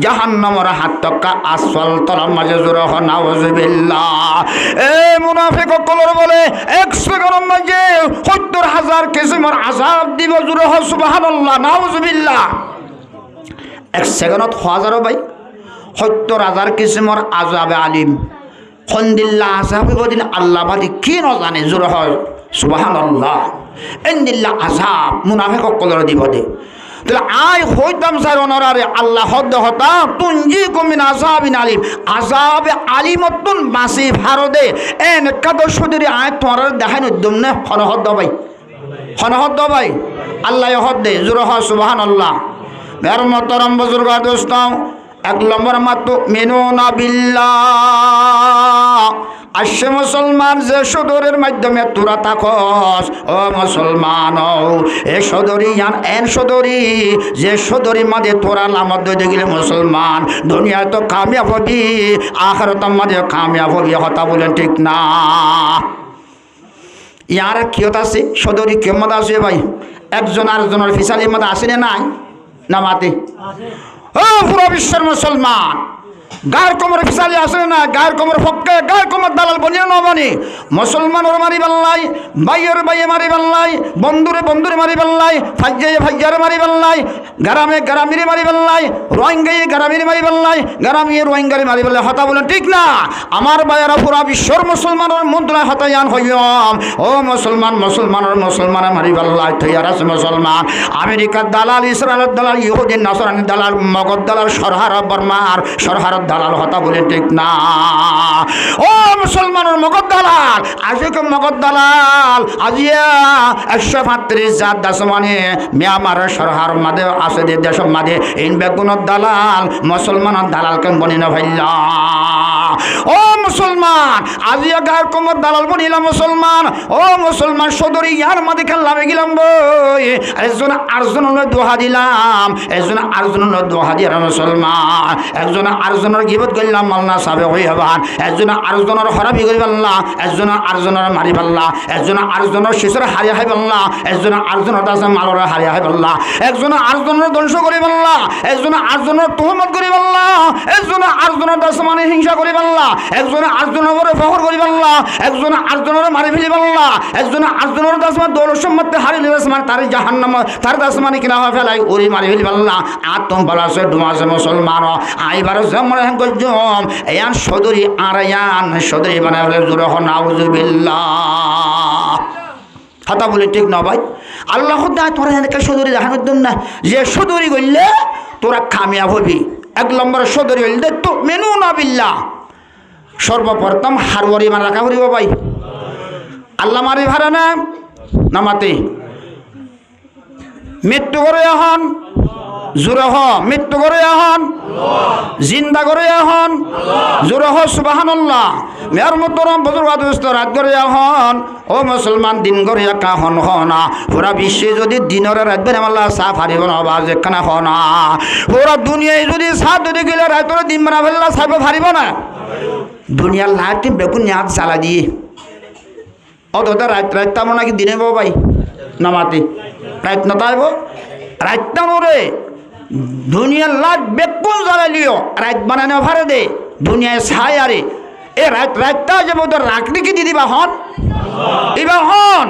জাহান্নামের হাত তকা আসফল তলার মাঝে জোরে হ নাউজুবিল্লাহ এ মুনাফিক কলর বলে 1 সেকেন্ডের মাঝে 70000 কিসমের আযাব দিব জোরে হ সুবহানাল্লাহ নাউজুবিল্লাহ 1 সেকেন্ডত 1000 ভাই 70000 কিসমের আযাবে আলিম খন্দিল্লা আযাবে বদিন আল্লাহ বাদি কি ন জানে জোরে হ সুবহানাল্লাহ ইন্দিল্লা আযাব মুনাফিক কলর দিব দে তাহলে আয় হইতাম স্যার অনারে আল্লাহ হদ্দ হতা তুনজিকুম মিন আযাবিন আলিম আযাবে আলিমতুন বাসি ভারদে এন কাদ সুদরি আয় তোর দেখান উদ্যম না হনহদ্দ ভাই আল্লাহ হদ্দে জোরে হ সুবহানাল্লাহ মের মোহতরম বুজুর্গ দোস্ত 1 নম্বর মাত্র মিনুনা বিল্লাহ আসে মুসলমান যে সদরের মাধ্যমে তোরা থাকস ও মুসলমান এ সদরি এন সদরি যে সদরি মাঝে তোরা লামত দে গেলে মুসলমান দুনিয়ায় তো কামিয়াব হবি আখিরাতের মাঝে কামিয়াব হবি কথা বলেন ঠিক না ইয়ার কিয়ত আছে সদরি কেমন আছে ভাই একজন আরেকজনের ফিসালির মধ্যে আসে না নাই না মাতে ও পুরো বিশ্বের মুসলমান গায়ের কোমরে ফিসালি আসে না, গায়ের কোমরে ফক্কে গায়ের কোমর দালাল বনিয়ে ন বনি। মুসলমানের মারি পাল্লাই, বাইয়ের বাইয়ে মারি পাল্লাই, বন্ধুরে বন্ধুরে মারি পাল্লাই, ফাজ্জাইয়ে ফাজ্জারে মারি পাল্লাই, গ্রামে গ্রামিরে মারি পাল্লাই, রোহিঙ্গাইয়ে গ্রামিরে মারি পাল্লাই, গ্রামিয়ে রোহিঙ্গারে মারি পাল্লাই। হতা বলেন ঠিক না? আমার বাইয়েরা পুরা বিশ্বর মুসলমানের মুদ্রা হতায়ান হইম। ও মুসলমান, মুসলমানের মারি পাল্লাই তৈয়ার আছে মুসলমান। আমেরিকার দালাল, ইসরায়েলের দালাল, ইহুদিন নাসরানির দালাল, মগধ দালাল, সরহার বর্মার সরহারের দালাল। হতা বলে ঠিক না? ও মুসলমানের মগধ দালাল, আজকে মগধ দালাল আজিয়া 135 জাত দাস মানে মিয়ামারের সরহার মাঝে আছে দেশ মাঝে ইন বেগুনের দালাল মুসলমানের দালাল কেন বনি না ভাইলা? ও মুসলমান, আজিয়া গায়ের কোমর দালাল বনিলাম মুসলমান। ও মুসলমান, সদরি ইয়ার মাঝে খেললামে গেলাম বই, একজন আরেকজনের দোহা দিলাম, একজন আরেকজনের দোহা দিয়ে মুসলমান। একজন আরেকজনের গিবত করলাম মালনা সাবে হয়ে হবান, একজন আরেকজনের হরাবি করি পাল্লা, একজন আরেকজনের মারি পাল্লা, একজন আরেকজনের শিশুর হারিয়া হাই পাল্লা, একজন আরেকজনের দাসে মালরে হারিয়া হাই পাল্লা, একজন আরেকজনের ধ্বংস করি পাল্লা, একজন আরেকজনের তুহমত করি পাল্লা, একজন আরেকজনের দাস মানে হিংসা করি পাল্লা, একজন আরেকজনের উপরে ফখর করি পাল্লা, একজন আরেকজনের মারি ফেলি পাল্লা, একজন আরেকজনের দাস মানে দৌলত সম্মতে হারিয়ে দাস মানে তার জাহান্নাম তার দাস মানে কিনা হয় ফেলাই ওরি মারি ফেলি পাল্লা। আর তোম বলাছে ডুমাছে মুসলমান আইবার জমরে গজম এয়ান সদরি আরায়ান সদরি বানায় বলে জোরে হ নাউজুবিল্লাহ। কথা বলি ঠিক না ভাই? আল্লাহ দায় তোরা এনেকে সদরি দেখান না যে সদরি করলে তোরা কামিয়াব হবি। 1 নম্বর সদরি হইলে তো মেনু না বিল্লাহ, সর্বপ্রথম হারওয়ারি মান রাখা করিব ভাই। আল্লাহ মারি ভাড়া না নামাতে মৃত্যু করে এখন জোরে হ মৃত্যু করে এখন জিন্দা করে এখন জোরে হ সুবহানাল্লাহ। মেয়র মোহতরম বুজুর্গ দোস্ত রাত করে এখন ও মুসলমান দিন করে একা হন হনা পুরা বিশ্বে যদি দিনের রাত বের আল্লাহ সাফ হারিব না বাজ একখানা হনা পুরা দুনিয়ায় যদি সাত যদি গেলে রাতরে দিন বানা ফেললা সাফ হারিব না। দুনিয়ার লাইট বেগুন নিয়াত জ্বালা দিয়ে অতটা রাত রাতটা মনে নাকি দিনে বো ভাই নামাতে রাত নতাইব রাতটা মরে দুনিয়ার লাইট বেগুন জ্বালালিও রাত বানানো ভারে দে দুনিয়ায় ছাই আরে এ রাতটা যে বোধ রাখনি কি দিদিবা হন এবার হন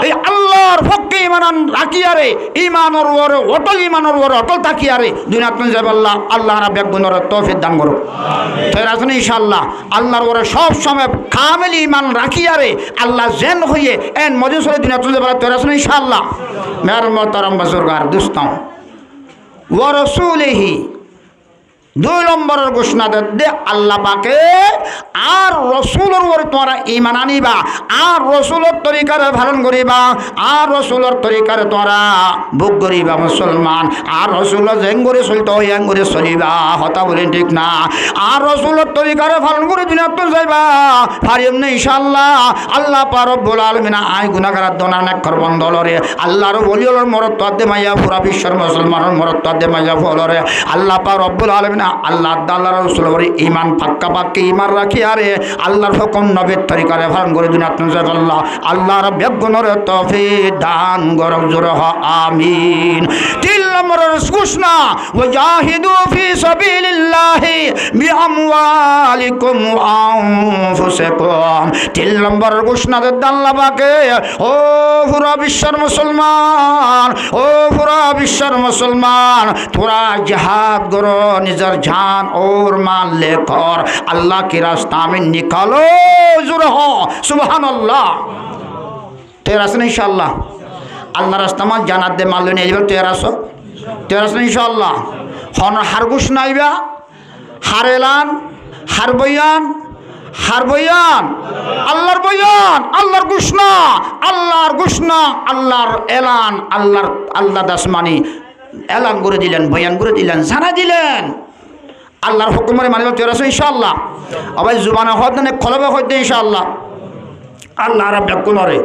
এই আল্লাহর পক্ষে ইমান রাখিয়ারে ইমানের ওরে অটল ইমানের ওরে অটল থাকিয়ারে দুনিয়াত যাব আল্লাহ আল্লাহ রা বেগুনের তৌফিক দান করুক। ফের আসুন ইনশাআল্লাহ আল্লাহর ওরে সব সময় কামেল ইমান রাখিয়ারে আল্লাহ জেন হইয়ে এন মজুসরে দুনিয়াত যাব ফের আসুন ইনশাআল্লাহ। মের মোহতরম বুজুর্গার দুস্তাম ওয়া রাসূলিহি 2 নম্বরের ঘোষণা দে আল্লাহ পাকে আর রসুলের উপরে তোমরা ঈমান আনিবা আর রসুলের তরিকারে পালন করিবা আর রসুলের তরিকারে তোমরা ভোগ করিবা মুসলমান। আর রসুলের জেঙ্গরে চলতে হয় এঙ্গরে চলিবা। হতা বলেন ঠিক না? আর রসুলের তরিকারে পালন করে দুনিয়াত যাইবা পারিম না ইনশাআল্লাহ। আল্লাহ পাক রব্বুল আলামিন আই গুনাহগার দনা নেকর বন্দলরে আল্লাহর ওলিয়র মরত দে মাইয়া পুরা বিশ্বের মুসলমানের মরত দে মাইয়া ফলরে আল্লাহ পাক রব্বুল আলামিন আল্লাহ আল্লাহ রসুলের ঈমান পাক্কা পাক্কা ঈমান রাখি আরে আল্লাহর হুকুম নবীর তরিকারে পালন করে দুনিয়াত আল্লাহ আল্লাহর বেগুনের তৌফিক দান করুক জোরে হ আমিন। 3 নম্বরের ঘোষণা ওয়াজাহিদু ফি সাবিলিল্লাহি বিআমওয়ালিকুম ওয়া আনফুসিকুম। 3 নম্বরের ঘোষণা দে আল্লাহ পাকে ও পুরা বিশ্বের মুসলমান ও পুরা বিশ্বের মুসলমান তোরা জিহাদ করো নিজের জান और माल लेकर अल्लाह की रास्ता में निकालो जोरे हो सुबहानल्लाह। 13 इंशाअल्लाह अल्लाह रास्ता में जानात दे माल लेने जाबो 1300 इंशाअल्लाह। हन हारगुस नाइबा हारेलान हारबयान हारबयान আল্লাহর বয়ান আল্লাহর ঘোষণা আল্লাহর এলান আল্লাহ দাসমানি এলান করে দিলেন বয়ান করে দিলেন জানা দিলেন আল্লাহর হুকুমে মানিব 1300 ইনশাআল্লাহ। আবার জুবানে হদনে কলবে হইতে ইনশাআল্লাহ আল্লাহ রাব্বুল আলামিন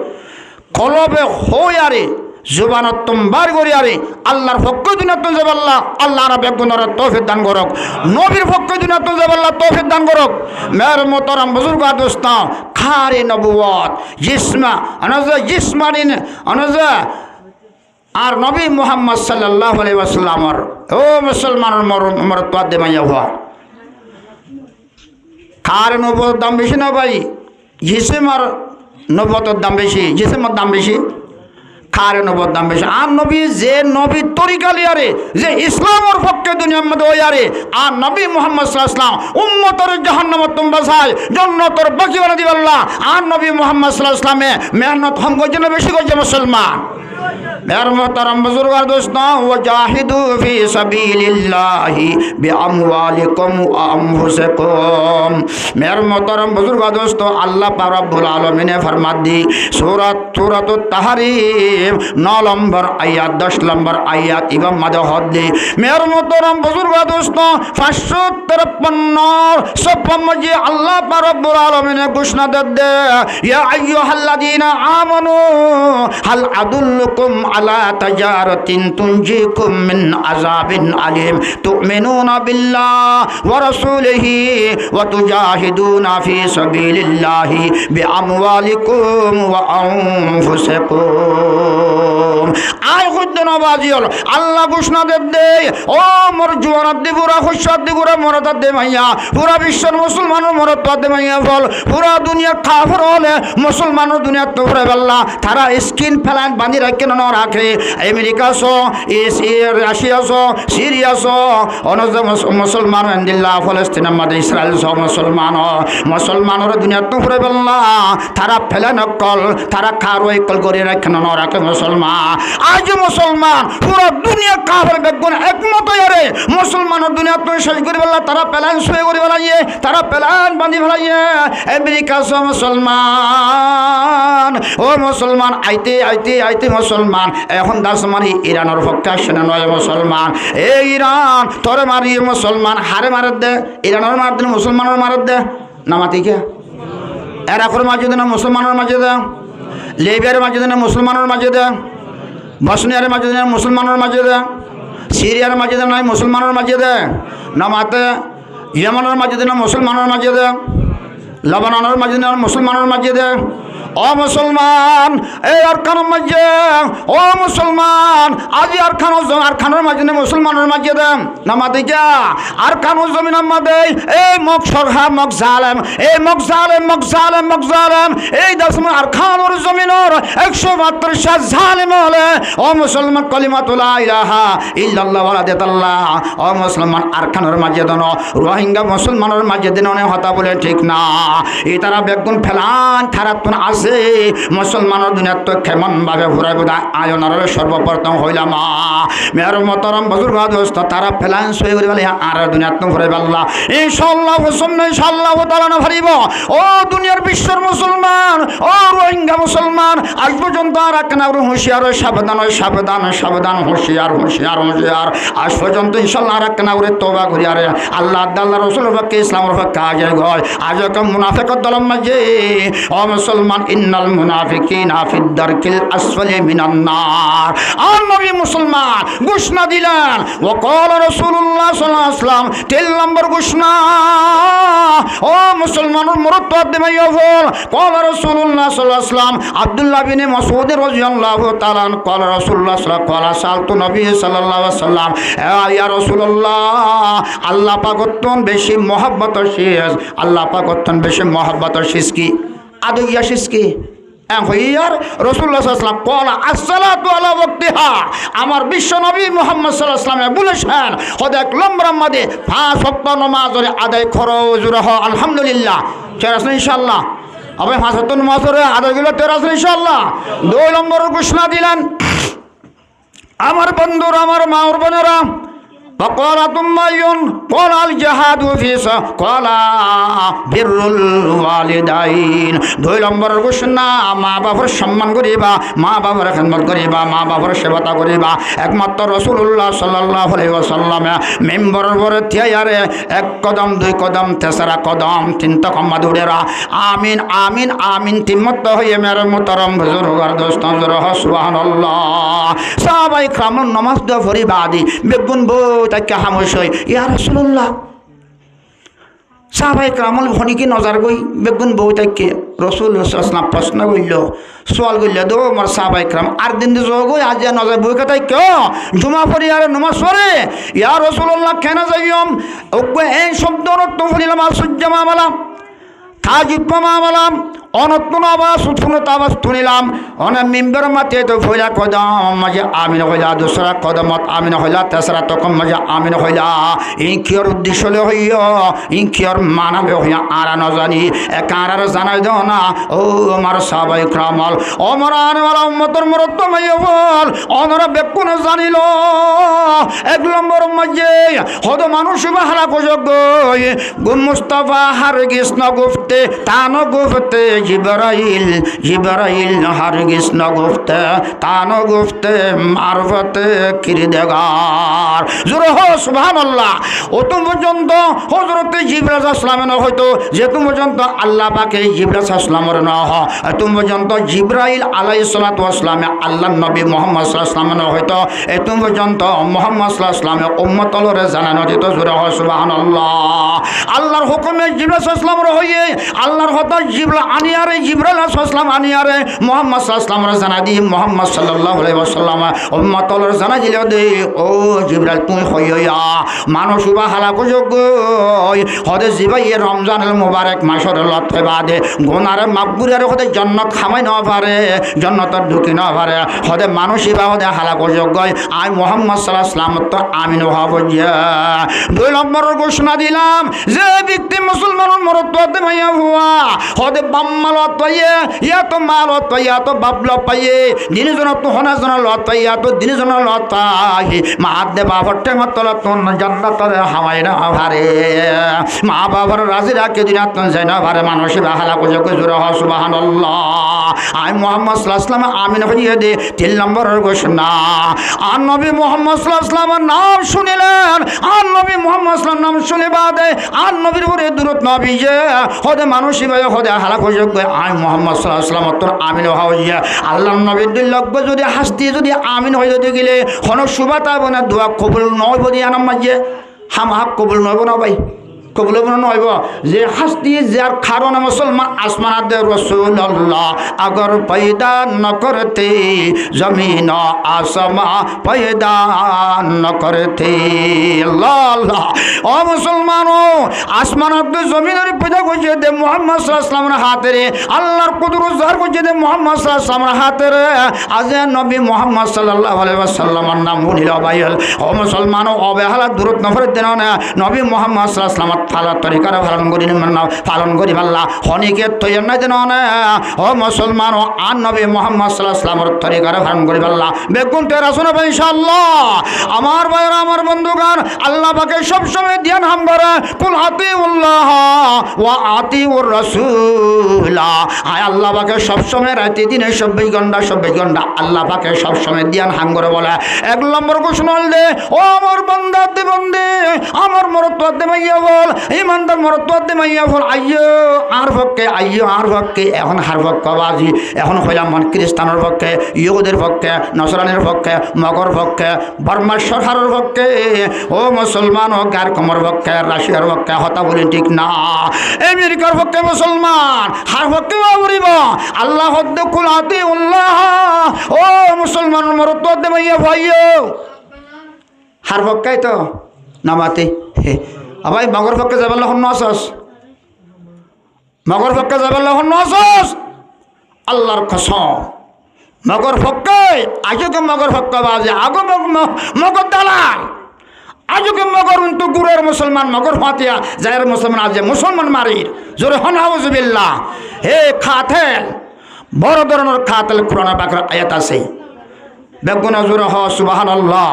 কলবে হইয়ারে জুবানতম বার করিয়ারে আল্লাহর পক্ষ দুনিয়াত যাব আল্লাহ রাব্বুল আলামিন তৌফিক দান করুক। নবীর পক্ষ দুনিয়াত যাব আল্লাহ তৌফিক দান করুক। মের মোহতরম বুজুর্গ দোস্ত খারে নবুয়ত জিসমানিন আনাজা আর নবী মুহাম্মদ সাল্লাল্লাহু আলাইহি ওয়াসাল্লামর ও মুসলমানের মরত দে মাইয়া হওয়া খার নবুয়তের দাম বেশি না ভাই? জিসিম আর নবুয়তের দাম বেশি? জিসিমের দাম বেশি, খার নবুয়তের দাম বেশি। আর নবী যে নবীর তরিকা লিয়ারে, যে ইসলামের পক্ষে দুনিয়ার মধ্যে ওয়ারে, আর নবী মুহাম্মদ সাল্লাল্লাহু আলাইহি ওয়াসাল্লাম উম্মতের জাহান্নামত তুম বাঁচায়, জান্নাতের বাকি বানা দিবাল্লাহ। আর নবী মুহাম্মদ সাল্লাল্লাহু আলাইহি ওয়াসাল্লামে মেহনত হম করছে না বেশি করছে মুসলমান? मेरे मोहतरम बुजुर्ग दोस्तों, वजाहिदू फी सबीलिल्लाहि बिअमवालिकुम व अनफुसिकुम। मेरे मोहतरम बुजुर्ग दोस्तों, अल्लाह पाक रब्बुल आलमीन ने फरमात दी सूरत तहरीम 9 नंबर आयत 10 नंबर आयत इमाम मदहद दी। मेरे मोहतरम बुजुर्ग दोस्तों, 553 सफ़ा में अल्लाह पाक रब्बुल आलमीन ने घोषणा दे, या अय्युहल्लज़ीना आमनू हल अदुल्लुकुम अला तजारतिन तुंजीकुम मिन अज़ाबिन अलीम तुमिनूना बिल्लाहि व रसूलिही व तुजाहिदूना फी सबीलिल्लाहि बिअमवालिकुम व अनफुसिकुम। आय खुद नवाजियल अल्लाह घोषणा दे, ओ मोर जुवानात दे पूरा खुशात दे पूरा मरदात दे माइया, पूरा विश्वर मुसलमानों मरदात दे माइया फल, पूरा दुनिया काफिर होले मुसलमानों दुनिया तो फरे बल्ला थारा स्किन फैलान बांधी रखे न राखे। अमेरिका सो राशिया सो सीरिया सो अनज मुसलमान इंदिल्ला फलस्तीन मध्य इस्राएल सो मुसलमानों दुनिया तो फरे बल्ला थारा फैलान कल थारा खारो कल करे रखे न राखे मुसलमान। आज मुसलमान पूरा दुनिया काफिर बेगुन एकमत यारे मुसलमानों दुनिया तो शेष करे बल्ला तारा फैलान सोए करे बलाइए, तारा फैलान बांधी बलाइए। अमेरिका सो मुसलमान ओ मुसलमान आइते आइते आइते मुसलमान এখন দাস মারি ইরানের পক্ষে আসে না নয় মুসলমান। এই ইরান তোরে মারি মুসলমান হারে মারে দে, ইরানের মার দিন মুসলমানের মারে দে না মাতি কে এরাকের মাঝে দেন মুসলমানের মাঝে দে, লিবিয়ার মাঝে দেন মুসলমানের মাঝে দে, বসনিয়ার মাঝে দেন মুসলমানের মাঝে দে, সিরিয়ার মাঝে দেন নাই মুসলমানের মাঝে দে না মাতে, ইয়েমেনের মাঝে দেন মুসলমানের মাঝে দে, লবনানের মাঝে দেন মুসলমানের মাঝে দে। ও মুসলমান এই আরকানের মাঝে, ও মুসলমান আজি আরকানের মাঝে মুসলমানের মাঝে দেন নামাতে যা আরকানুল জমিনের মাঝে এই মক সরহা মক জালেম এই মক জালেম মক জালেম মক জালেম এই দশম আরকানুল জমিনের 132 জালেম হলে ও মুসলমান কালিমাতু লা ইলাহা ইল্লাল্লাহ ওয়ালাদাতাল্লাহ। ও মুসলমান আরকানের মাঝে দেন রোহিঙ্গা মুসলমানের মাঝে দেন হতা বলে ঠিক না, এই তারা বেগুন ফেলান খারাপন আছে মুসলমানের দুনিয়া তো কেমন ভাবে ঘুরাই বোধ আয়নার সর্বপ্রথম হইলাম মেয়ের মতরম বুজুর্গ দোস্ত তারা ফেলান শুয়ে করে বলে আর দুনিয়া তো ঘুরাই পাল্লা ইনশাআল্লাহ হুসুমনে ইনশাআল্লাহ তাআলা না ভারিব। ও দুনিয়ার বিশ্বের মুসলমান, ও রোহিঙ্গা মুসলমান আজ পর্যন্ত আর একনা হুঁশিয়ার সাবধান সাবধান সাবধান হুঁশিয়ার হুঁশিয়ার হুঁশিয়ার আজ পর্যন্ত ইনশাআল্লাহ আর একনা করে তওবা করি আরে আল্লাহ আল্লাহ রাসূলের পক্ষে ইসলামের পক্ষে আগে গয় আজ কম মুনাফিকত দলম মাঝে। ও মুসলমান ইন্নাল মুনাফিকিনা ফিদ দারকিল আসফালি মিনান নার। আর নবী মুসলমান ঘোষণা দিলেন ওয়াকাল রাসূলুল্লাহ সাল্লাল্লাহু আলাইহি ওয়াসাল্লাম 3 নম্বর ঘোষণা। ও মুসলমানের মরদ দেমাইয়া বল قال رسول الله صلى الله عليه وسلم عبد الله بن مسعود رضي الله تعالى عنه قال رسول الله صلى الله عليه وسلم قال سألت النبي صلى الله عليه وسلم يا رسول الله আল্লাহ পাক অত্যন্ত বেশি মহব্বত শেষ, আল্লাহ পাক অত্যন্ত বেশি মহব্বত শেষ কি আদইয়া শেষ কি হইয়ার রাসূলুল্লাহ সাল্লাল্লাহু আলাইহি ওয়াসাল্লাম কলা আসসালাতু আলা ওয়াক্তিহা। আমার বিশ্ব নবী মুহাম্মদ সাল্লাল্লাহু আলাইহি ওয়াসাল্লাম বলেছেন হদেক লম্বরার মধ্যে 5 ওয়াক্ত নামাজ আদায় করো জুরহ আলহামদুলিল্লাহ তেরাস ইনশাআল্লাহ আবার 5 ওয়াক্ত নামাজ আদায় করলে তেরাস ইনশাআল্লাহ। 2 নম্বর ঘোষণা দিলেন আমার বন্ধুরা আমার মা ও বোনেরা فقال ثم قال الجهاد في قال بر الوالدين। 2 নম্বর ঘোষণা মা বাবার সম্মান করিবা, মা বাবার খেদমত করিবা, মা বাবার সেবা করিবা। একমাত্র রাসূলুল্লাহ সাল্লাল্লাহু আলাইহি ওয়াসাল্লাম মিম্বরের উপরে থিয়ারে 1 কদম 2 কদম 3 কদম 3 কদম দৌড়েরা আমিন আমিন আমিন তিমত হয়ে মেরে মুহতারাম বুজুর্গার দোস্ত সুবহানাল্লাহ। সাহাবায়ে کرام নামাজ দোয়া ফরিবাদি বেগুন বউ তাকে হামশই ইয়া রাসূলুল্লাহ। সাহাবায়ে کرام হনিকি নজর গই বেগুন বউ তাকে রাসূলুল্লাহ সাল্লাল্লাহু আলাইহি ওয়াসাল্লাম প্রশ্ন কইল সওয়াল কইল দো আমার সাহাবায়ে کرام আর দিন দে যোগ আজ নজর বউ কথা কেও জুমা পড়ি আর নামাজ পড়ে ইয়া রাসূলুল্লাহ কেন যাইম ওকে এই শব্দ অর্থ ফরিলাম আসুজ্জামা মালা কাজিত মামালাম অনত্ন আবাস উৎপন্ন আবাস তুলিলাম অনেক মেম্বার মাতে তো হইলা কদম মাঝে আমিন হইলা দোসরা কদমত আমিন হইলা তেসরা তখন মাঝে আমিন হইলা ইনকিয়র উদ্দেশ্য হইয়া ইনকিয়র মানাবে হইয়া আরা ন জানি এক আরার জানাই দেও না ও আমার সাবাই ক্রামল অমর আনওয়ালা উম্মতর মরত মাইয়া বল অনরা বেকুন জানিল এক নম্বর মাঝে হদ মানুষ বাহারা কোজগ গুন মুস্তাফা হারগিস ন গুফতে তান গুফতে জিবরাইল জিবরাইল হারগিস ন গুফতে তান গুফতে মারফতে কিরদেগার জোরে হো সুবহানাল্লাহ। অত পর্যন্ত হযরতে জিবরাইল আসলামের হয়তো যেত পর্যন্ত আল্লাহ পাকে জিবরাইল আসলামের না হয় এত পর্যন্ত জিবরাইল আলাইহিস সালাতু ওয়াস সালামে আল্লাহর নবী মুহাম্মদ সাল্লাল্লাহু আলাইহি ওয়াসাল্লাম হয়তো এত পর্যন্ত মুহাম্মদ সাল্লাল্লাহু আলাইহি ওয়াসাল্লামের উম্মতলরে জানানো দিত জোরে হো সুবহানাল্লাহ। আল্লাহর হুকুমে জিবরাইল আসলামের হইয়ে আল্লাহর হতা জিবরাইল আনিয়ারে জিবরাইল আসলাম আনিয়ারে মুহাম্মদ সাল্লাল্লাহু আলাইহি ওয়াসাল্লামের জানা দি মুহাম্মদ সাল্লাল্লাহু আলাইহি ওয়াসাল্লাম উম্মতলরে জানা দিল দে ও জিবরাইল তুমি হইয়া মানুষ বা হালাকো যোগ্য হদে জিবাইয়ে রমজানুল মুবারক মাসের লতে বাদে গুনারে মাগফিরারে হদে জান্নাত খামাই না পারে জান্নাতত ঢুকি না পারে হদে মানুষ বা হদে হালাকো যোগ্য আই মুহাম্মদ সাল্লাল্লাহু আলাইহি ওয়াসাল্লাম তো আমিন হব যে দুই নম্বরের ঘোষণা দিলাম যে ব্যক্তি মুসলমানের মরত্বতে মাইয়া হুয়া হদে বাম্মালত পাইয়ে ইয়া তো মালত পাইয়া তো বাবলা পাইয়ে দিনজনত তো হনাজনা লত পাইয়া তো দিনজনা লত পাই মাদে বাবরতে মতলত জান্নাতের হাওয়াই না ভারে মা বাবার রাজি রাখে দিনাত যায় না ভারে মানুষ বাহালা কোজে জোরে হ সুবহানাল্লাহ। আই মুহাম্মদ সাল্লাল্লাহু আলাইহি ওয়াসাল্লাম আমিন হইয়ে দে তিন নম্বরের ঘোষণা আর নবী মুহাম্মদ সাল্লাল্লাহু আলাইহি ওয়াসাল্লামের নাম শুনিলেন আর নবী মুহাম্মদ সাল্লাল্লাহু আলাইহি ওয়াসাল্লাম নাম শুনে বাদে আর নবীর উপরে দরুদ নবী যে হদে মানুষ ভাই হদে হালা কোজে আই মুহাম্মদ সাল্লাল্লাহু আলাইহি ওয়াসাল্লাম তোর আমিন হইয়া আল্লাহর নবীর দিল লগ্ব যদি হাসতি যদি আমিন হয়ে যদি গেলে কোন সুবাতা বনা দোয়া কবুল নয় বদি আনাম মাঝে হাম হাক কবুল নয় না ভাই কবুল নইব যে হাসতি যার কারণে মুসলমান আসমানাত দে রাসূলুল্লাহ আগর পয়দা ন করতে জমিন আসমা পয়দা ন করতে আল্লাহ আল্লাহ ও মুসলমানো আসমানাত দে জমিনের পয়দা কইছে দে মুহাম্মদ সাল্লাল্লাহু আলাইহি ওয়াসাল্লামের হাতে আল্লাহর কুদরত জার কইছে দে মুহাম্মদ সাল্লাল্লাহু আলাইহি ওয়াসাল্লামের হাতে আজ নবী মুহাম্মদ সাল্লাল্লাহু আলাইহি ওয়াসাল্লামের নাম মুনিল বাইল ও মুসলমানো অবহেলা দূরত নফর দেন না নবী মুহাম্মদ সাল্লাল্লাহু আলাইহি ওয়াসাল্লাম ফালা তরিকার পালন করি পাল্লা হনিকে তৈরি নাই দেন ও মুসলমান ও আর নবী মুহাম্মদ সাল্লাল্লাহু আলাইহি ওয়াসাল্লামের তরিকার পালন করি পাল্লা বেগুন তেরা শোনাবে ইনশাআল্লাহ। আমার ভাইরা আমার বন্ধুগণ আল্লাহ পাকে সব সময় ধ্যান হাম করে কুল আতিউল্লাহ ওয়া আতিউর রাসূল আয় আল্লাহ পাকে সব সময় রাতে দিনে 24 ঘন্টা আল্লাহ পাকে সব সময় ধ্যান হাম করে বলে এক নম্বর ঘোষণা দে ও আমার বান্দা দে বন্দে আমার মরত্ব দে মাইয়া বল ইমানদার মরত্বত দে মাইয়া ফল আইয়ো আর পক্ষে আইয়ো আর পক্ষে এখন হার পক্ষ বাজি এখন হইলাম মন খ্রিস্টানের পক্ষে ইহুদের পক্ষে নসরানের পক্ষে মগর পক্ষে বর্মা সরকারের পক্ষে ও মুসলমান ও গার কমর পক্ষে রাশিয়ার পক্ষে হতা বলি ঠিক না আমেরিকার পক্ষে মুসলমান হার পক্ষে বলিব আল্লাহ হদ্দে কুলাতি উল্লাহ ও মুসলমান মরত্বত দে মাইয়া ভাইয়ো হার পক্ষে তো নামাতে আবাই মগর পক্ষে যাবার লহন নসস মগর পক্ষে যাবার লহন নসস আল্লাহর কসম মগর পক্ষে আজকে মগর পক্ষে বাজে আগ মগর দালাল আজকে মগর কিন্তু গুরের মুসলমান মগর ফাতিয়া যায়ের মুসলমান আজ মুসলমান মারির জোরে হন আউযুবিল্লাহ হে খাতেল বড় ধরনের খাতেল কোরআনের পাকের আয়াত আছে বেগুনা জোরে হ সুবহানাল্লাহ।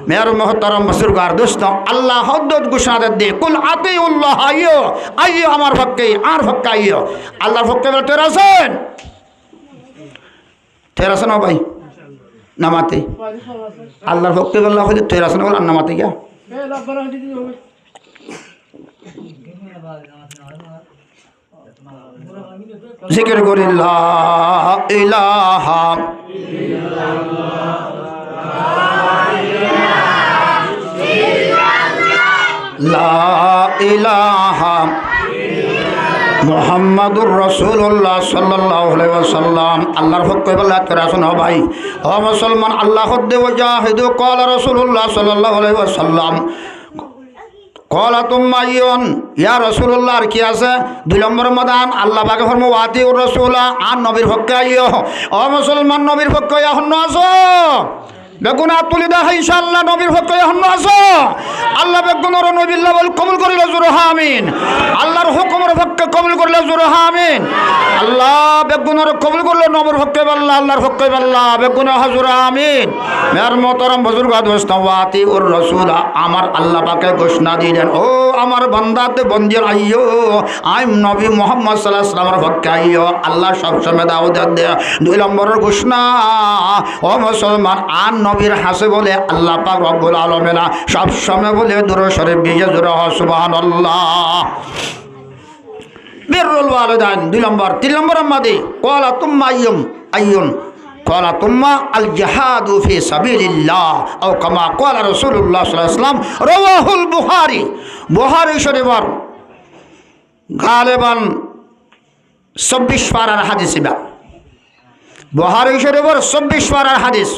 মেয়ের মোহতরম বুজুর্গার দোস্ত আল্লাহ হদ্দত ঘোষণা দে কুল আতিউল্লাহ আইয়ো আইয়ো আমার পক্ষে আর পক্ষে আইয়ো আল্লাহর পক্ষে বলে তেরাছেন না ভাই নামাতে আল্লাহর পক্ষে বললে হয়তো তেরাছেন বল আর নামাতে গিয়া জিকির করি লা ইলাহা লা ইলাহা মুহাম্মাদুর রাসূলুল্লাহ সাল্লাল্লাহু আলাইহি ওয়াসাল্লাম আল্লাহর পক্ষে বলে তোরা শোনো ভাই ও মুসলমান আল্লাহ দে ওয়াজাহিদু ক্বালা রাসূলুল্লাহ সাল্লাল্লাহু আলাইহি ওয়াসাল্লাম কলা তুম্মাইয়ন ইয়া রাসূলুল্লাহ আর কি আছে 2 নম্বর মদান আল্লাহ পাকে ফরমো ওয়াতি উর রাসূলা আর নবীর পক্ষে আইও ও মুসলমান নবীর পক্ষে এখন আছো বেগুন তুলি দেখা ইনশাআল্লাহ নবীর পক্ষে এখন আছো আল্লাহ বেগুনর নবীল্লাহ বল কবুল করিলে জোরে আমিন আল্লাহর হুকুমের পক্ষে কবুল করিলে জোরে আমিন আল্লাহ বেগুনর কবুল করলে নবীর পক্ষে আল্লাহ আল্লাহর পক্ষে আল্লাহ বেগুন হজুর আমিন মের মোহতরম বুজুর্গ দোস্ত ওয়াতি উর রাসূল আমার আল্লাহ পাকে ঘোষণা দিলেন ও আমার বান্দাতে বন্দির আইয়ো আই নবী মুহাম্মদ সাল্লাল্লাহু আলাইহি ওয়াসাল্লামের পক্ষে আইয়ো আল্লাহ সব সময় দাওয়াত দেয় 2 নম্বরের ঘোষণা ও মুসলমান আর নবীর হাসে বলে আল্লাহ পাক রব্বুল আলামিন সব সময় বলে দুরূদ শরীফ বিজে জোরে সুবহানাল্লাহ বিরুল ওয়ালিদাইন 2 নম্বর 3 নম্বর আমাদের ক্বালা তুম্মা আইয়ুন ক্বালা তুম্মা আল জিহাদু ফি সাবিলিল্লাহ আও কামা ক্বালা রাসূলুল্লাহ সাল্লাল্লাহু আলাইহি ওয়াসাল্লাম রাওয়াহুল বুখারী শরীফের গালিবান 26 পারার হাদিস এটা বুখারী শরীফের 26 পারার হাদিস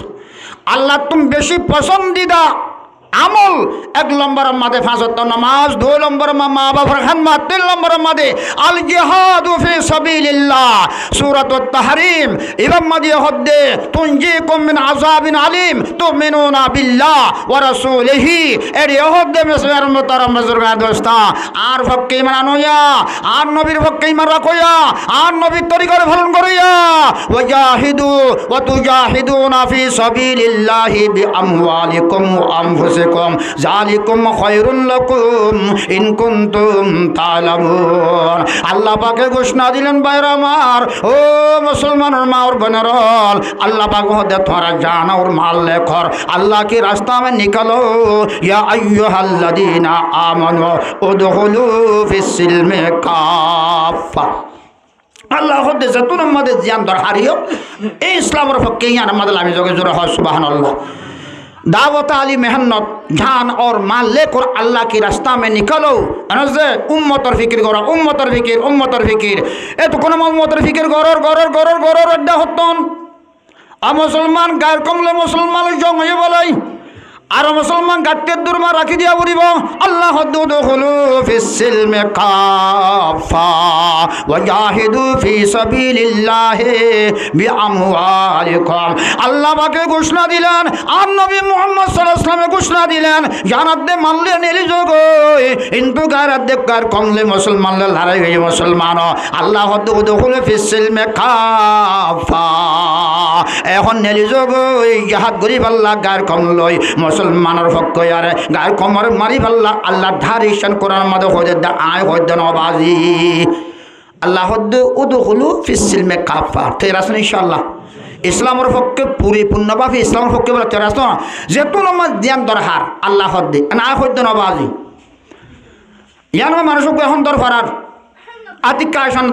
আল্লাহ তুমি বেশি পছন্দিদা আমল 1 নম্বর মাদে 5 ওয়াক্ত নামাজ 2 নম্বর মা বাবার খিদমত 3 নম্বর মাদে আল জিহাদু ফি সাবিলিল্লাহ সূরাতুত তাহরিম ইমাম মাদি হদ্দে তুনজিকুম মিন আযাবিন আলিম তুমিনুনা বিল্লাহ ওয়া রাসূলিহি এর হদ্দে মেসের মুহতারাম বুজুর্গ দোস্তা আর পক্ষে ঈমান আনয়া আর নবীর পক্ষে ঈমান রাখয়া আর নবীর তরিকার পালন করিয়া ওয়াজাহিদু ওয়া তুজাহিদুনা ফি সাবিলিল্লাহি বিআমওয়ালিকুম ওয়া আনফুসিকুম জালিকুম খায়রুল লাকুম ইন কুনতুম তা'লামুন আল্লাহ পাকে ঘোষণা দিলেন ভাইরা আমার ও মুসলমানের মা और बनरल अल्लाह पाक होदे तुम्हारा जान और माल लेकर अल्लाह की रास्ता में निकलो या अय्युहल्लदीना आमनू उदखुलू फिस्सिल्मि काफ़ा আল্লাহ হদে যতুন আমাদের জিয়ান দরহারিও এই ইসলামের পক্ষে ইয়ান আমাদের আমি জগে জোরে হয় সুবহানাল্লাহ दावत आली मेहनत जान और माल लेकर अल्लाह की रास्ता में निकलो अनजे उम्मतर फिक्र करो उम्मतर फिक्र ए तो कोन उम्मतर फिक्र गरर अड्डा हतन आ मुसलमान गायर कमले मुसलमान जंग हये बलाई আর মুসলমান গাতের দুরমা রাখি দিয়া বলিব আল্লাহ দুখুলু ফিসসিলমি কাফা ওয়াজাহিদু ফি সাবিলিল্লাহি বিআমওয়ালিকুম আল্লাহ পাকে ঘোষণা দিলেন আর নবী মুহাম্মদ সাল্লাল্লাহু আলাইহি ওয়াসাল্লাম ঘোষণা দিলেন জানাত দে মানলে নেলি জগই কিন্তু গারাত দে কার কমলে মুসলমান লড়াই হয়ে মুসলমান আল্লাহ দুখুলু ফিসসিলমি কাফা এখন নেলি জগই জিহাদ করি আল্লাহ গার কমলই মুসলমানের পক্ষ আরে গায়ের কমর মারি আল্লাহ আল্লাহ ধারিশন কোরআন মধ্যে হয়ে দা আয় হয়ে নবাজি আল্লাহ হদ্দে উদখুলু ফিসসিলমি কাফা তেরাস ইনশাআল্লাহ ইসলামের পক্ষে পরিপূর্ণভাবে ইসলামের পক্ষে বলে তেরাস না যেহেতু নামাজ ধ্যান দরহার আল্লাহ হদ্দে না হয়ে নবাজি ইয়ান মানুষকে এখন দরফারার আতিকা আসান